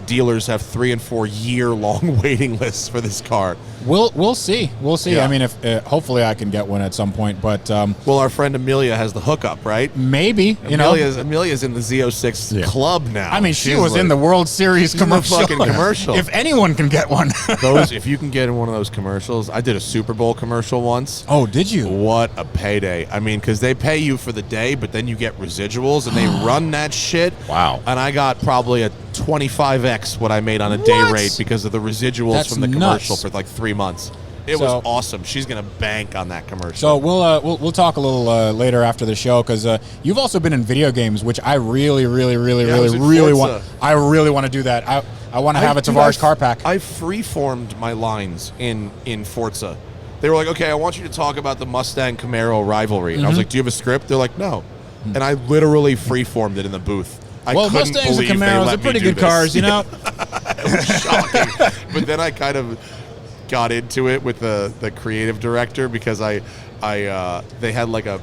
dealers have 3 and 4 year long waiting lists for this car. We'll see. We'll see. Yeah. I mean, if hopefully I can get one at some point, but Well, our friend Amelia has the hookup, right? maybe Amelia's in the Z06 club now. I mean, she She's was in like- the World Series in the commercial. fucking commercial. If anyone can get one. If you can get in one of those commercials, I did a Super Bowl commercial once. Oh, did you? What a payday. I mean, because they pay you for the day, but then you get residuals, and they run that shit. Wow. And I got probably a 25x what I made on a day What? rate because of the residuals That's from the commercial nuts. for like 3 months. It So- was awesome. She's going to bank on that commercial. So we'll talk a little later after the show because you've also been in video games, which I really I was in want. Forza. I really want to do that. I want to have a Tavarish car pack. I freeformed my lines in Forza. They were like, okay, I want you to talk about the Mustang Camaro rivalry. And I was like, do you have a script? They're like, no. And I literally freeformed it in the booth. I couldn't Mustangs and believe they Camaros let are me pretty do good this. cars, you know. It was shocking. But then I kind of got into it with the creative director because they had like a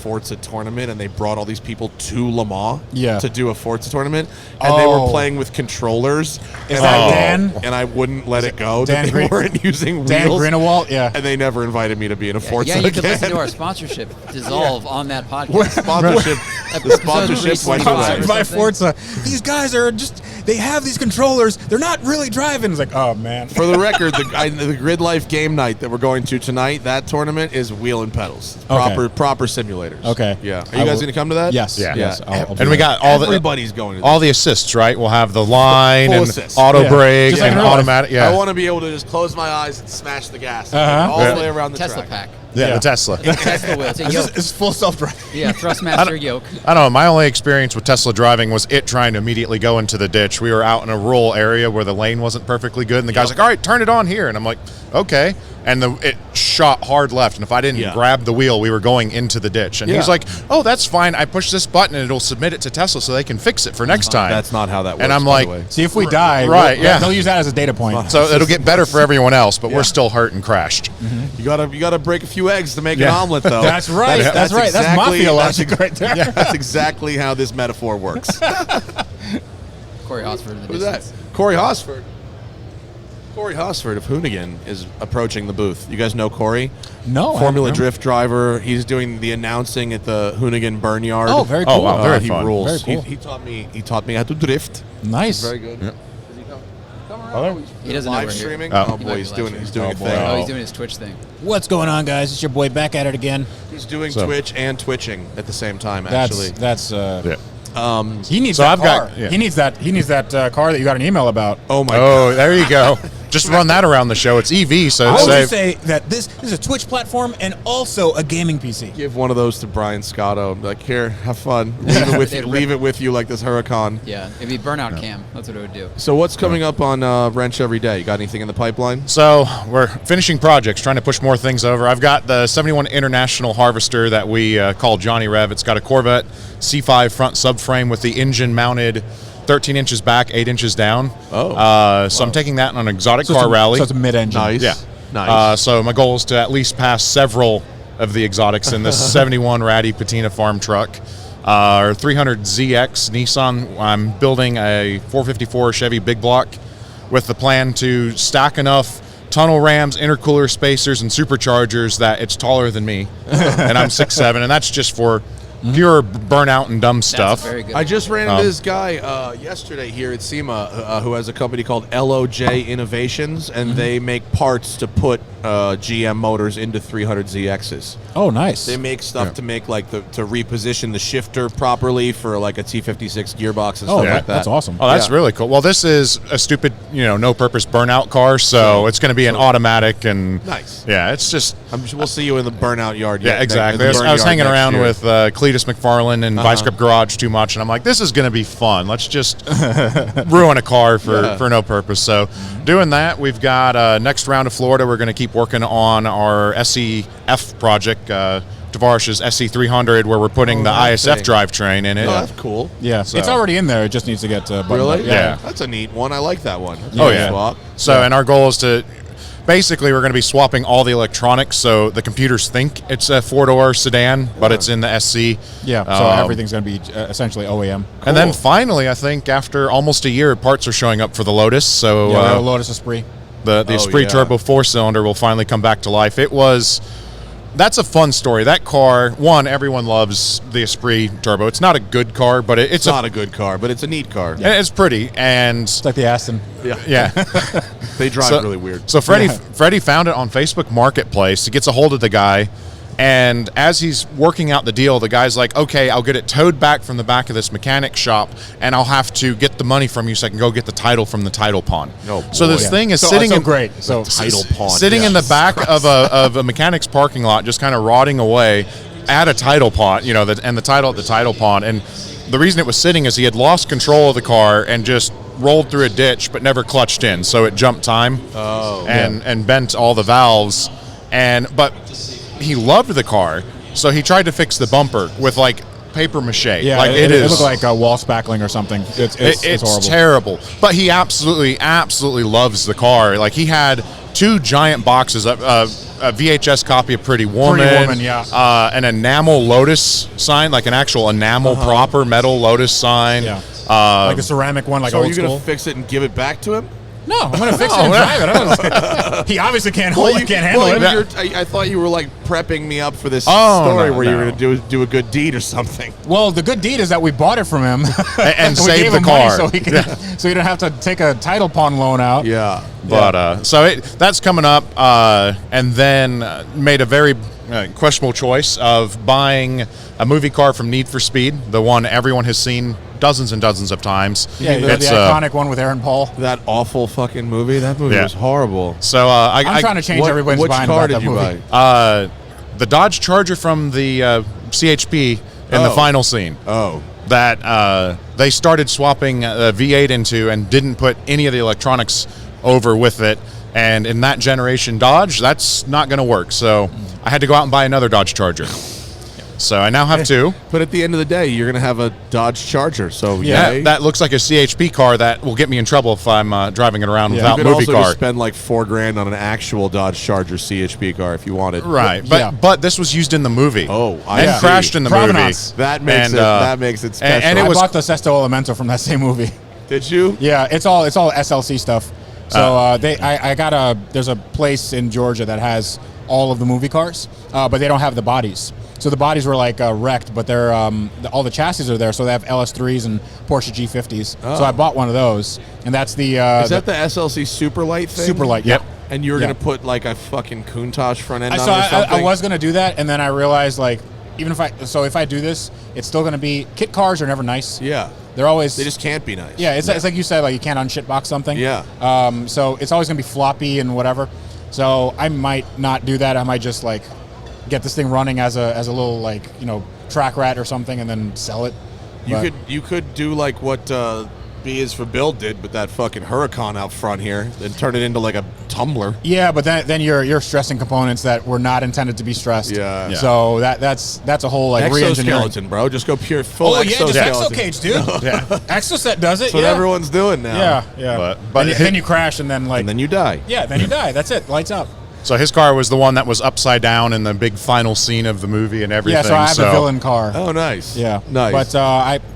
Forza tournament and they brought all these people to Le Mans to do a Forza tournament, and they were playing with controllers. Is that Dan? And I wouldn't let it go Dan that they Green- weren't using Dan wheels. Greenewald, yeah. And they never invited me to be in a Forza Yeah, you again. could listen to our sponsorship dissolve on that podcast. sponsorship. The sponsorship went away. Episode By 325 Forza, these guys are they have these controllers. They're not really driving. It's like, oh man. For the record, the Grid Life game night that we're going to tonight, that tournament is wheel and pedals. Okay. Proper simulators. Okay. Yeah. Are you guys going to come to that? Yes. Yeah. Yes. I'll And we got Everybody's going to all the assists, right? We'll have the line Full and assist. auto Yeah. brake Just like and in real life. automatic. I Yeah. want to be able to just close my eyes and smash the gas Uh-huh. all the way around the Tesla track. pack. The Tesla. Tesla wheel. It's a yoke. It's full self-driving. Yeah, Thrustmaster yoke. I don't know. My only experience with Tesla driving was it trying to immediately go into the ditch. We were out in a rural area where the lane wasn't perfectly good, and the guy's like, all right, turn it on here. And I'm like, okay. And it shot hard left. And if I didn't grab the wheel, we were going into the ditch. And he's like, oh, that's fine. I push this button, and it'll submit it to Tesla so they can fix it for next time. That's not how that works. And I'm by like, the way. See, if we die, Right, yeah. they'll use that as a data point. so it'll get better for everyone else, but we're still hurt and crashed. you gotta break a few eggs to make an omelet, though. That's right. That's right. That's mafia logic right there. That's exactly how this metaphor works. Corey Osford in the Who's that? distance. Corey Hosford. Corey Hosford of Hoonigan is approaching the booth. You guys know Corey? No, I Formula don't know. Drift driver. He's doing the announcing at the Hoonigan Burnyard. Oh, very cool. Oh, wow, very he fun. rules. Very cool. He taught me how to drift. Nice. Very good. Yeah. Does he come around? He doesn't know live we're here. streaming. Oh. Oh, boy, he's doing a boy. thing. Oh, he's doing his Twitch thing. What's going on, guys? It's your boy back at it again. He's doing So- Twitch and twitching at the same time. That's Actually, he needs So that I've car. got- yeah. He needs that car that you got an email about. oh my god. Oh, there you go. just run that around the show. It's EV, so I it's would safe. just say that this is a Twitch platform and also a gaming PC. Give one of those to Brian Scotto. Like, here, have fun. Leave it with you. Leave it with you like this Huracan. Yeah, it'd be burnout cam. That's what it would do. So what's coming up on Wrench Every Day? You got anything in the pipeline? So we're finishing projects, trying to push more things over. I've got the 71 International Harvester that we call Johnny Rev. It's got a Corvette C5 front subframe with the engine mounted 13 inches back, 8 inches down. So I'm taking that on an exotic car rally. So it's a mid-engine. Nice. Yeah. Nice. So my goal is to at least pass several of the exotics in this 71 Ratty Patina farm truck. Our 300ZX Nissan, I'm building a 454 Chevy big block with the plan to stack enough tunnel rams, intercooler spacers, and superchargers that it's taller than me. And I'm 6'7", and that's just for pure burnout and dumb stuff. That's very good. I just ran into this guy yesterday here at Sema who has a company called LOJ Innovations, and they make parts to put GM motors into 300ZXs. Oh, nice. They make stuff to make like to reposition the shifter properly for like a T56 gearbox and stuff like that. That's awesome. Oh, that's really cool. Well, this is a stupid, no-purpose burnout car, so it's going to be an automatic and Nice. Yeah, it's just We'll see you in the burnout yard. yeah, exactly. I was hanging around with Cletus McFarlane and Vice Grip Garage too much, and I'm like, this is going to be fun. Let's just ruin a car for no purpose. So doing that, we've got next round of Florida. We're going to keep working on our SEF project, Tavarish's SC300, where we're putting the ISF drivetrain in it. Oh, that's cool. Yeah, So- it's already in there. It just needs to get buttoned Really? up. Yeah. That's a neat one. I like that one. That's Oh, a yeah. swap. So, and our goal is to basically we're going to be swapping all the electronics, so the computers think it's a four-door sedan, but it's in the SC. Yeah, so everything's going to be essentially OEM. And then finally, I think after almost a year, parts are showing up for the Lotus. So Yeah, Lotus Esprit. the Esprit yeah. Turbo 4-cylinder will finally come back to life. That's a fun story. That car, one, everyone loves the Esprit Turbo. It's not a good car, but It's not a good car, but it's a neat car. and it's pretty. And It's like the Aston. yeah. They drive So- really weird. So Freddy found it on Facebook Marketplace. He gets a hold of the guy, and as he's working out the deal, the guy's like, okay, I'll get it towed back from the back of this mechanic shop, and I'll have to get the money from you so I can go get the title from the title pawn. Oh, So this boy. thing is So sitting in great. So Title pawn. sitting in the back of a mechanic's parking lot, just kind of rotting away at a title pawn, and the title at the title pawn. And the reason it was sitting is he had lost control of the car and just rolled through a ditch, but never clutched in, so it jumped time and bent all the valves. But he loved the car, so he tried to fix the bumper with like paper mache. yeah, like it is looked like a wall spackling or something. It's horrible. terrible. But he absolutely loves the car. Like he had two giant boxes, a VHS copy of Pretty Woman, yeah. an enamel Lotus sign, like an actual enamel proper metal Lotus sign. Yeah. Like a ceramic one, like So are old you going school. to fix it and give it back to him? No, I'm going to fix it and drive it. I don't he obviously can't hold it, can't handle it. I thought you were like prepping me up for this Oh, story no, where you no. were going to do a good deed or something. Well, the good deed is that we bought it from him And we save gave the him money car. so he could, so you don't have to take a title pawn loan out. Yeah. But so that's coming up, and then made a very questionable choice of buying a movie car from Need for Speed, the one everyone has seen dozens and dozens of times. Yeah, the iconic one with Aaron Paul. That awful fucking movie. That movie Yeah. was horrible. So I'm trying to change everybody's Which mind car about that did you movie. buy? the Dodge Charger from the CHP in the final scene. Oh. That they started swapping V8 into and didn't put any of the electronics over with it. And in that generation Dodge, that's not going to work. So I had to go out and buy another Dodge Charger. So I now have two. But at the end of the day, you're going to have a Dodge Charger. So Yeah, yay. that looks like a CHP car that will get me in trouble if I'm driving it around you without could movie also car. just spend like $4,000 on an actual Dodge Charger CHP car if you wanted. Right, Yeah. but this was used in the movie. Oh, I and see. crashed in the Provenance. movie. That makes it special. and it I was bought the Sesto Elemento from that same movie. Did you? Yeah, it's all SLC stuff. So there's a place in Georgia that has all of the movie cars, but they don't have the bodies. So the bodies were like wrecked, but they're all the chassis are there. So they have LS3s and Porsche G50s. Oh. So I bought one of those, and that's the Is that the SLC Superlight thing? Superlight. Yep. And you were Yeah. going to put like a fucking Countach front end on So it or something? I was gonna do that, and then I realized like if I do this, it's still gonna be kit cars are never nice. Yeah. They're always They just can't be nice. yeah. It's like you said, like you can't unshitbox something. Yeah. So it's always gonna be floppy and whatever. So I might not do that. I might just like get this thing running as a little like track rat or something, and then sell it. You could do like what B is for Bill did with that fucking Huracan out front here, and turn it into like a tumbler. Yeah, but then you're stressing components that were not intended to be stressed. Yeah. So that's a whole like re-engineering. Exoskeleton, bro. Just go pure full Oh yeah, just exoskeleton. exo cage, dude. Yeah, Exoset does it. That's what everyone's doing now. Yeah. But then you crash and then like And then you die. yeah, then you die. That's it. Lights up. So his car was the one that was upside down in the big final scene of the movie and everything. Yeah, so I have a villain car. Oh, nice. Yeah, Nice. But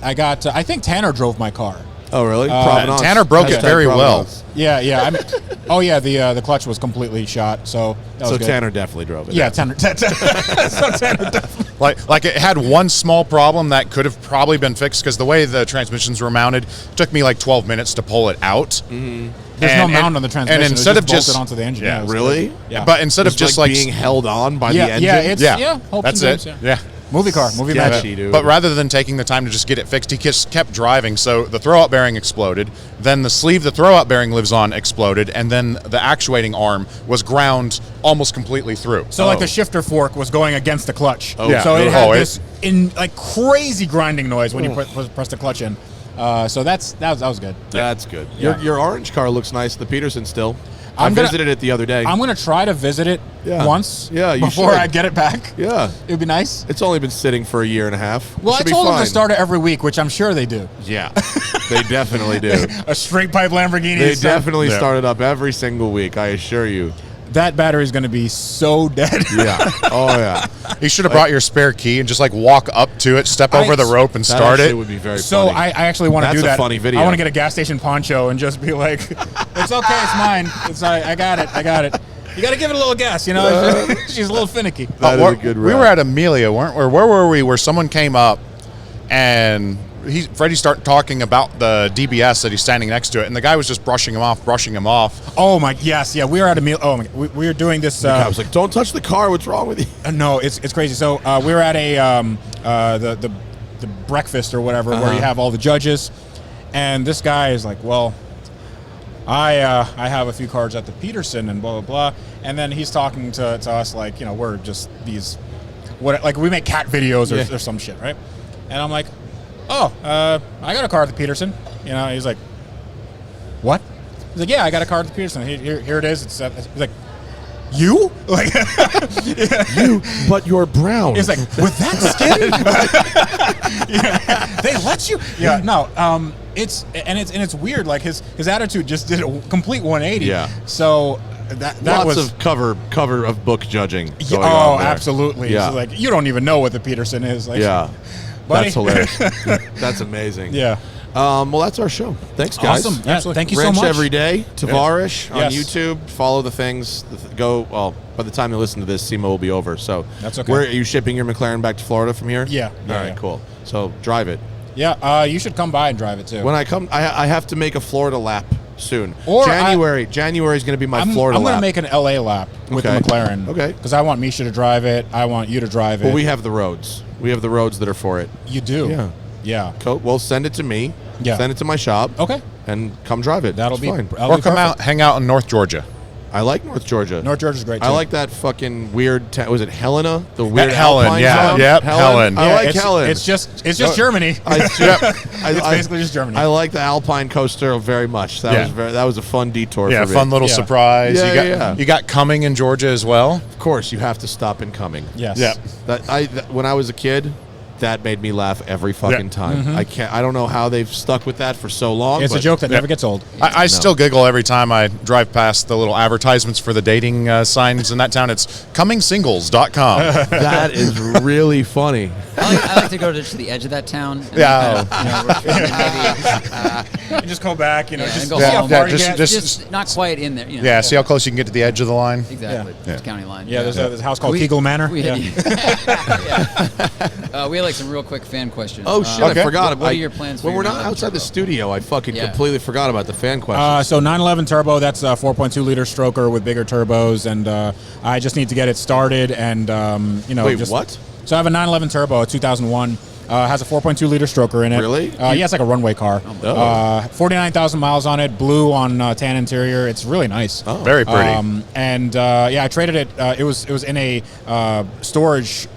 I got. I think Tanner drove my car. Oh, really? Provenance. Tanner broke it very well. Yeah. I mean, oh yeah, the clutch was completely shot. So that was So good. Tanner definitely drove it. Yeah, Tanner. So Tanner definitely. Like it had one small problem that could have probably been fixed because the way the transmissions were mounted took me like 12 minutes to pull it out. Mm-hmm. There's no mount on the transmission. And instead it was of just bolted onto the engine. Yeah, it was Really? good. Yeah. But instead of just like being held on by the engine. Yeah, Hopes that's and it. dreams, Yeah. Movie Sketchy, magic. dude. But rather than taking the time to just get it fixed, he just kept driving. So the throw-out bearing exploded. Then the sleeve the throw-out bearing lives on exploded. And then the actuating arm was ground almost completely through. So like the shifter fork was going against the clutch. Oh. Yeah. So it had Oh, this in like crazy grinding noise when you press the clutch in. So that was good. That's good. Yeah. Your orange car looks nice. The Peterson still. I I'm gonna- visited it the other day. I'm gonna try to visit it once. Yeah, you before should. I get it back. Yeah. It would be nice. It's only been sitting for a year and a half. Well, I Should be told them fine. to start it every week, which I'm sure they do. Yeah. They definitely do. A straight pipe Lamborghini. They is definitely start it up every single week, I assure you. that battery is going to be so dead. Yeah. Oh, yeah. You should have brought your spare key and just like walk up to it, step over the rope, and That start actually it. would be very So funny. I actually want to That's do a that. funny video. I want to get a gas station poncho and just be like, "It's okay, it's mine. I got it. You got to give it a little gas, you know. She's a little finicky." That is a good we route. were at Amelia, weren't we? Where were we? Where someone came up and Freddie started talking about the DBS that he's standing next to it, and the guy was just brushing him off. Oh my, yes, yeah. We were at a meal. Oh my, we were doing this. I was like, don't touch the car. What's wrong with you? No, it's crazy. So we were at a the breakfast or whatever where you have all the judges, and this guy is like, well, I have a few cars at the Peterson and blah blah blah, and then he's talking to us like, you know, we're just these like we make cat videos or some shit, right? And I'm like, oh, I got a car at the Peterson. You know, he's like, what? He's like, yeah, I got a car at the Peterson. Here it is. He's like, you? Like, You, but you're brown. he's like, with that skin? Yeah, they let you? Yeah, no. It's weird. Like his attitude just did a complete 180. Yeah. So that Lots was of cover of book judging. Going oh, on there. absolutely. Yeah. It's like, you don't even know what the Peterson is. Like, Yeah. buddy. That's hilarious. That's amazing. Yeah. Well, that's our show. Thanks, guys. Awesome. Yeah, thank you Wrench so much. every day. Tavarish on Yes. YouTube. Follow the things. Well, by the time you listen to this, Sema will be over. So That's okay. Where are you shipping your McLaren back to Florida from here? Yeah. All Yeah, right. yeah. Cool. So drive it. Yeah. You should come by and drive it too. When I come, I have to make a Florida lap soon. Or January is going to be my Florida I'm lap. going to make an LA lap with Okay. the McLaren. Okay. Because I want Misha to drive it. I want you to drive it. Well, we have the roads. We have the roads that are for it. You do. Yeah. Yeah. Cool. Well, send it to me. Yeah. Send it to my shop. Okay. And come drive it. That'll It's be fine. that'll Or be come perfect. out, hang out in North Georgia. I like North Georgia. North Georgia's great too. I like that fucking weird. Was it Helena? The weird Helen, Alpine yeah. town? Yep, Helen. I Yeah, like it's, Helen. It's just Germany. It's basically just Germany. I like the Alpine coaster very much. That Yeah. was a fun detour. Yeah, for me. fun little Yeah. surprise. Yeah, You got Cumming in Georgia as well. Of course, you have to stop in Cumming. Yes. Yeah. When I was a kid, that made me laugh every fucking time. I don't know how they've stuck with that for so long. It's a but joke that never gets old. I still giggle every time I drive past the little advertisements for the dating signs in that town. It's CummingSingles.com. That is really funny. I like to go to the edge of that town. And Yeah. You just go back, you know, yeah, just and go see how home. far Yeah, you just- get. just not quite in there. You know. Yeah, see how close you can get to the edge of the line? Exactly. Yeah. It's county line. Yeah, there's a house called We- Kegel Manor. We, Yeah. we had like some real quick fan questions. Oh shit! Okay. I forgot. What are your plans for when your we're not 911 outside the turbo? studio, I fucking Yeah. completely forgot about the fan questions. So 911 turbo, that's a 4.2 liter stroker with bigger turbos, and I just need to get it started, and Wait, just, what? So I have a 911 turbo, a 2001, Has a 4.2 liter stroker in it. Really? Yeah, it's like a runway car. 49,000 miles on it, blue on tan interior. It's really nice. Very pretty. I traded it. It was in a storage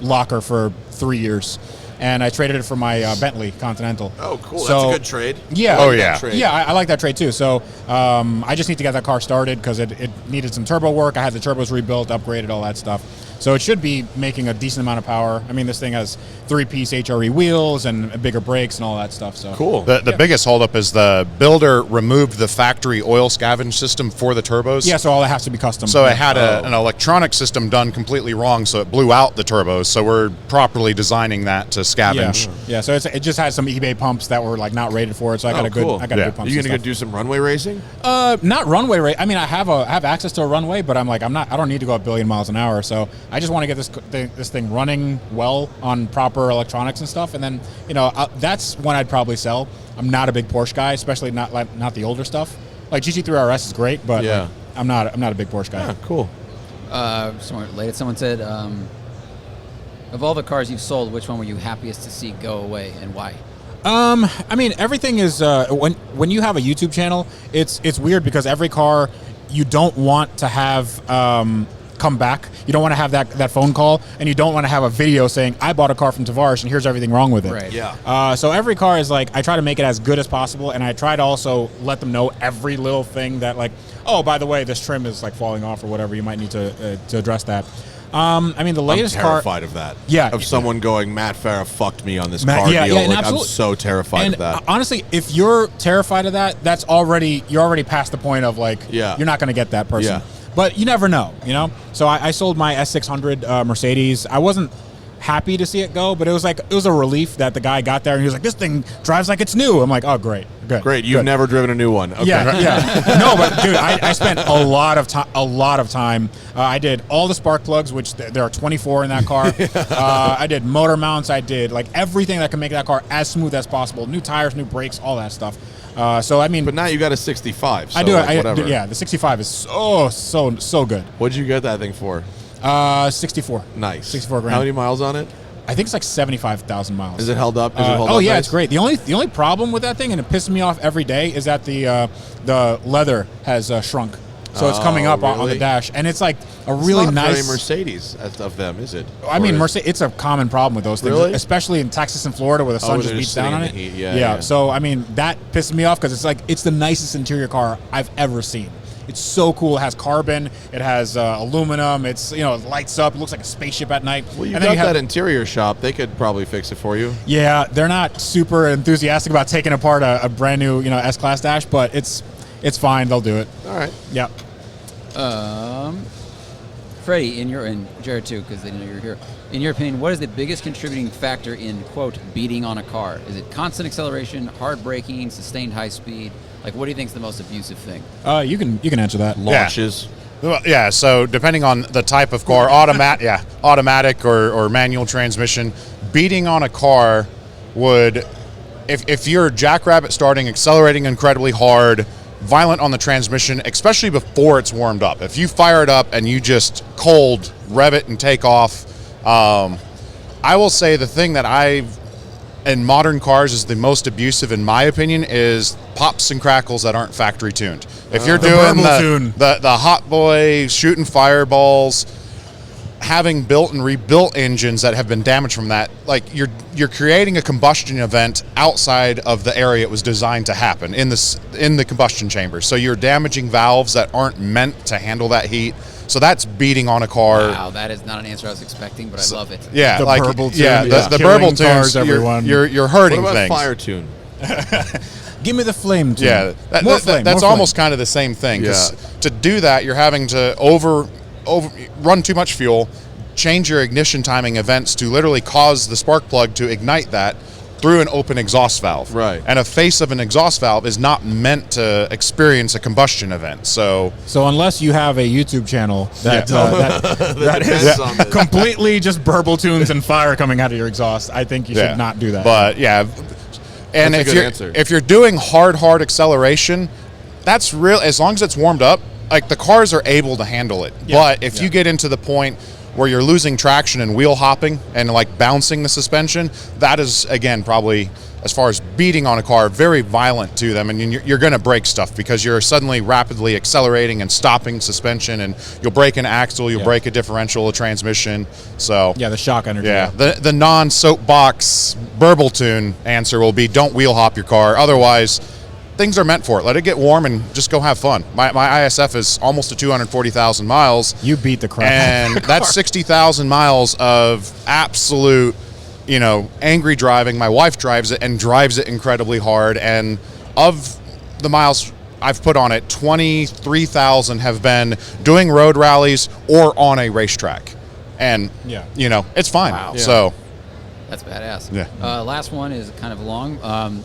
locker for 3 years. And I traded it for my Bentley Continental. Oh, cool. So, that's a good trade. Yeah. Oh, yeah. Yeah, I like that trade too. So I just need to get that car started because it needed some turbo work. I had the turbos rebuilt, upgraded, all that stuff. So it should be making a decent amount of power. I mean, this thing has 3-piece HRE wheels and bigger brakes and all that stuff. So Cool. The biggest holdup is the builder removed the factory oil scavenge system for the turbos. Yeah, so all that has to be custom. So it had an electronic system done completely wrong, so it blew out the turbos. So we're properly designing that to scavenge. Yeah. So it just had some eBay pumps that were like not rated for it. So I got a good, cool. I got a good pump. You gonna go do some runway racing? Not runway race. I mean, I have access to a runway, but I'm like, I don't need to go a billion miles an hour. So I just want to get this thing running well on proper electronics and stuff. And then, that's when I'd probably sell. I'm not a big Porsche guy, especially not the older stuff. Like GT3 RS is great, but like, I'm not a big Porsche guy. Yeah, cool. Somewhere related, someone said, of all the cars you've sold, which one were you happiest to see go away and why? I mean, everything is when you have a YouTube channel, it's weird because every car you don't want to have come back. You don't want to have that phone call, and you don't want to have a video saying, I bought a car from Tavarish and here's everything wrong with it. Right. Yeah. So every car is like, I try to make it as good as possible, and I try to also let them know every little thing that like, oh, by the way, this trim is like falling off or whatever. You might need to address that. I mean, the latest I'm terrified of that. Yeah. Of someone going, Matt Farah fucked me on this car deal. and Like, I'm absolutely. so terrified of that. Honestly, if you're terrified of that, you're already past the point of like, Yeah. you're not going to get that person. Yeah. But you never know, So I sold my S600 Mercedes. I wasn't happy to see it go, but it was a relief that the guy got there and he was like, this thing drives like it's new. I'm like, oh, great. Good. Great. You've never driven a new one. Okay. Yeah. No, but dude, I spent a lot of time. I did all the spark plugs, which there are 24 in that car. I did motor mounts. I did like everything that can make that car as smooth as possible. New tires, new brakes, all that stuff. So I mean, But now you got a 65. So I do. like, whatever. Yeah, the 65 is so good. What'd you get that thing for? 64. Nice. 64 grand. How many miles on it? I think it's like 75,000 miles. Is it held up? Does it hold up yeah, nice? it's great. The only problem with that thing, and it pisses me off every day, is that the leather has shrunk. So it's coming up on the really? dash, and it's like a It's really not nice. very Mercedes of them, is it? I mean, it's a common problem with those things, Really? especially in Texas and Florida where the sun where just they're beats just down on it. sitting in the heat. Yeah. So I mean, that pisses me off because it's the nicest interior car I've ever seen. It's so cool. It has carbon. It has aluminum. It's it lights up. It looks like a spaceship at night. Well, and then got that interior shop. They could probably fix it for you. Yeah, they're not super enthusiastic about taking apart a brand new S-Class dash, but it's fine. They'll do it. All right. Yeah. Freddy, and Jared too, because they know you're here. In your opinion, what is the biggest contributing factor in, quote, beating on a car? Is it constant acceleration, hard braking, sustained high speed? Like, what do you think is the most abusive thing? You can answer that. Launches. Well, yeah, so depending on the type of car, automatic or manual transmission, beating on a car would, if you're jackrabbit starting, accelerating incredibly hard, violent on the transmission, especially before it's warmed up. If you fire it up and you just cold rev it and take off, I will say the thing that in modern cars is the most abusive, in my opinion, is pops and crackles that aren't factory tuned. If you're doing the hot boy shooting fireballs, having built and rebuilt engines that have been damaged from that, like you're creating a combustion event outside of the area it was designed to happen in the combustion chamber. So you're damaging valves that aren't meant to handle that heat. So that's beating on a car. Wow, that is not an answer I was expecting, but I love it. Yeah, The burble tune. the Killing burble tunes. cars, everyone. You're hurting What about things. fire tune? Give me the flame tune. Yeah, that's almost kind of the same thing. 'Cause to do that, you're having to over run too much fuel, change your ignition timing events to literally cause the spark plug to ignite that through an open exhaust valve. Right. And a face of an exhaust valve is not meant to experience a combustion event. So unless you have a YouTube channel that depends on is this. completely just burble tunes and fire coming out of your exhaust, I think you should not do that. But yeah, and That's a good answer. if you're doing hard acceleration, that's real. As long as it's warmed up, like the cars are able to handle it. Yeah. But if you get into the point where you're losing traction and wheel hopping and like bouncing the suspension, that is, again, probably, as far as beating on a car, very violent to them, and you're going to break stuff because you're suddenly rapidly accelerating and stopping suspension, and you'll break an axle, you'll break a differential, a transmission. So yeah, the shock energy. Yeah, the non-soapbox burble tune answer will be don't wheel hop your car. Otherwise, things are meant for it. Let it get warm and just go have fun. My ISF is almost to 240,000 miles. You beat the crap and out of the that's car. 60,000 miles of absolute, angry driving. My wife drives it and drives it incredibly hard. And of the miles I've put on it, 23,000 have been doing road rallies or on a racetrack. And, it's fine. Wow. Yeah. So That's badass. Yeah. Last one is kind of long.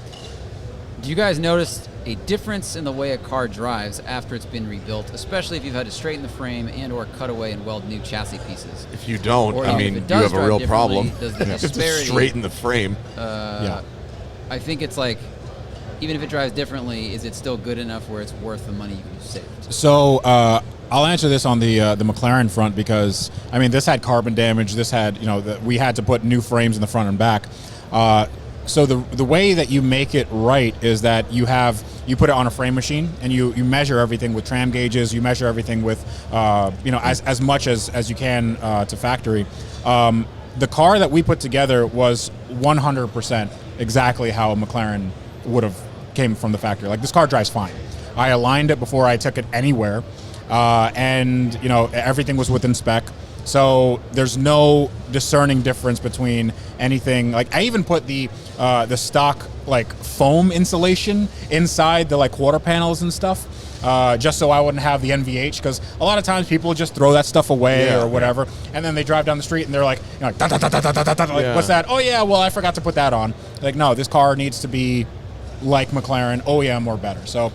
Do you guys notice a difference in the way a car drives after it's been rebuilt, especially if you've had to straighten the frame and or cut away and weld new chassis pieces? If you don't, Or I even mean, if it you does have a drive real differently, problem. does the You have to disparity- straighten the frame. I think it's like, even if it drives differently, is it still good enough where it's worth the money you saved? So I'll answer this on the McLaren front because this had carbon damage. This had we had to put new frames in the front and back. So the way that you make it right is that you put it on a frame machine and you measure everything with tram gauges. You measure everything with as much as you can to factory. The car that we put together was 100% exactly how a McLaren would have came from the factory. Like, this car drives fine. I aligned it before I took it anywhere, and everything was within spec. So there's no discerning difference between anything. Like, I even put the stock like foam insulation inside the like quarter panels and stuff, just so I wouldn't have the NVH, because a lot of times people just throw that stuff away or whatever, and then they drive down the street and they're like, like, da, da, da, da, da, da, da, like, what's that? Oh yeah, well, I forgot to put that on. Like, no, this car needs to be like McLaren, OEM or better. So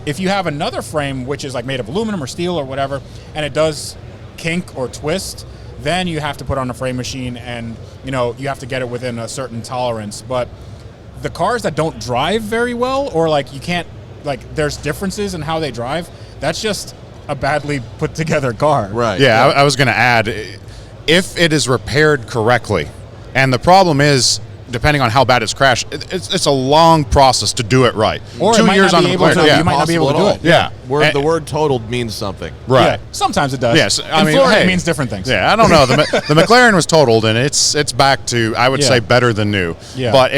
if you have another frame which is like made of aluminum or steel or whatever, and it does kink or twist, then you have to put on a frame machine, and you have to get it within a certain tolerance. But the cars that don't drive very well, or like you can't, like, there's differences in how they drive, that's just a badly put together car. Right. Yeah, I was going to add, if it is repaired correctly, and the problem is, depending on how bad it's crashed, it's a long process to do it right. Or 2 it might years not on be the able McLaren. to- Yeah. you might not be able to do Possible it. at all. Yeah. The word totaled means something. Right. Yeah, sometimes it does. Yes, In Florida, it means different things. Yeah, I don't know. The McLaren was totaled, and it's back to, I would say, better than new. Yeah. But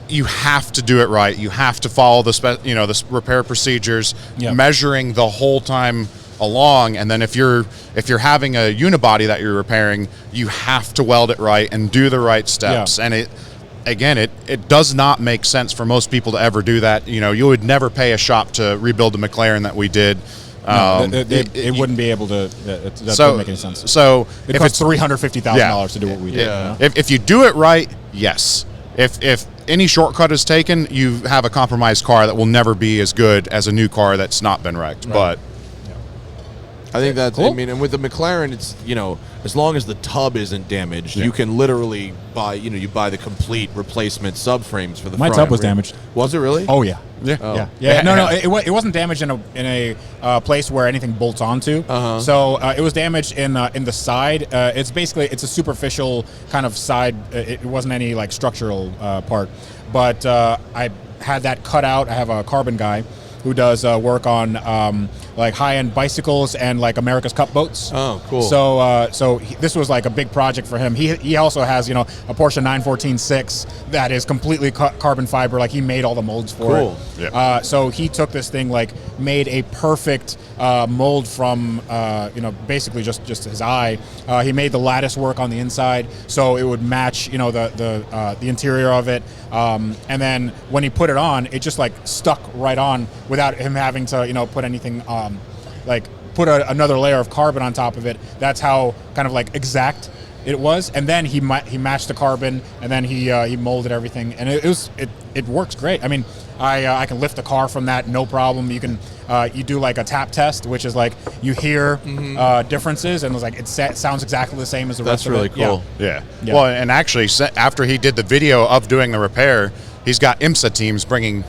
you have to do it right. You have to follow the repair procedures, measuring the whole time along. And then if you're having a unibody that you're repairing, you have to weld it right and do the right steps. Yeah. And it does not make sense for most people to ever do that. You would never pay a shop to rebuild the McLaren that we did. It wouldn't be able to. That doesn't make any sense. So It costs $350,000 to do what we did. Yeah. if you do it right, yes. If any shortcut is taken, you have a compromised car that will never be as good as a new car that's not been wrecked. But I think that's, Cool. and with the McLaren, it's, as long as the tub isn't damaged, you can literally buy, you buy the complete replacement subframes for the My front tub was and rear. damaged. Was it really? Oh yeah. yeah. Oh. Yeah. No. It wasn't damaged in a place where anything bolts onto. So it was damaged in the side. It's basically, it's a superficial kind of side. It wasn't any like structural part. But I had that cut out. I have a carbon guy who does work on like high-end bicycles and like America's Cup boats. Oh, cool. So this was like a big project for him. He also has a Porsche 914-6 that is completely carbon fiber. Like, he made all the molds for Cool. it. Yeah. So he took this thing, like, made a perfect mold from basically just his eye. He made the lattice work on the inside so it would match the interior of it. And then when he put it on, it just like stuck right on without him having to put anything like put another layer of carbon on top of it. That's how kind of like exact it was. And then he matched the carbon, and then he molded everything, and it works great. I mean, I can lift the car from that, no problem. You can you do like a tap test, which is like you hear differences, and it's like it sounds exactly the same as the rest That's really of it. cool. Yeah. Yeah. Well, and actually, after he did the video of doing the repair, he's got IMSA teams bringing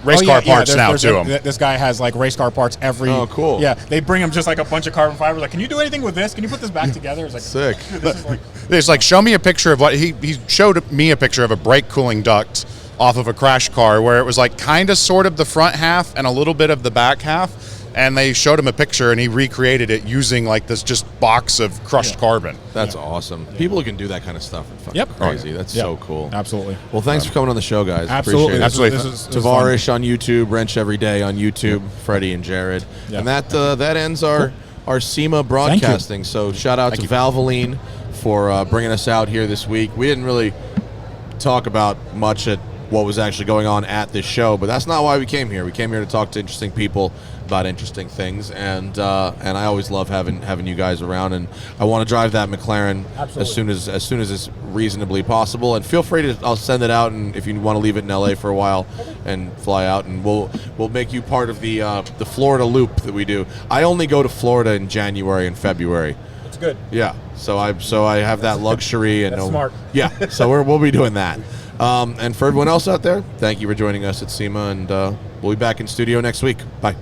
race car parts now to him. This guy has like race car parts every. Oh, cool. Yeah, they bring him just like a bunch of carbon fiber. Like, can you do anything with this? Can you put this back together? It's like Sick. This is like, It's like, show me a picture of what he showed me a picture of a brake cooling duct off of a crash car where it was like kind of sort of the front half and a little bit of the back half. And they showed him a picture, and he recreated it using like this just box of crushed carbon. That's awesome. People who can do that kind of stuff are fucking crazy. That's so cool. Absolutely. Well, thanks for coming on the show, guys. Absolutely. Appreciate it. This is Tavarish on YouTube, Wrench Every Day on YouTube, Freddy and Jared. Yeah. And that ends our Sema broadcasting. So shout out to Valvoline for bringing us out here this week. We didn't really talk about much at what was actually going on at this show, but that's not why we came here. We came here to talk to interesting people about interesting things, and I always love having you guys around, and I want to drive that McLaren as soon as it's reasonably possible. And feel free to, I'll send it out, and if you want to leave it in LA for a while and fly out, and we'll make you part of the Florida loop that we do. I only go to Florida in January and February. It's good. Yeah, so I have that luxury, and That's smart. Yeah, so we'll be doing that. And for everyone else out there, thank you for joining us at Sema, and we'll be back in studio next week. Bye.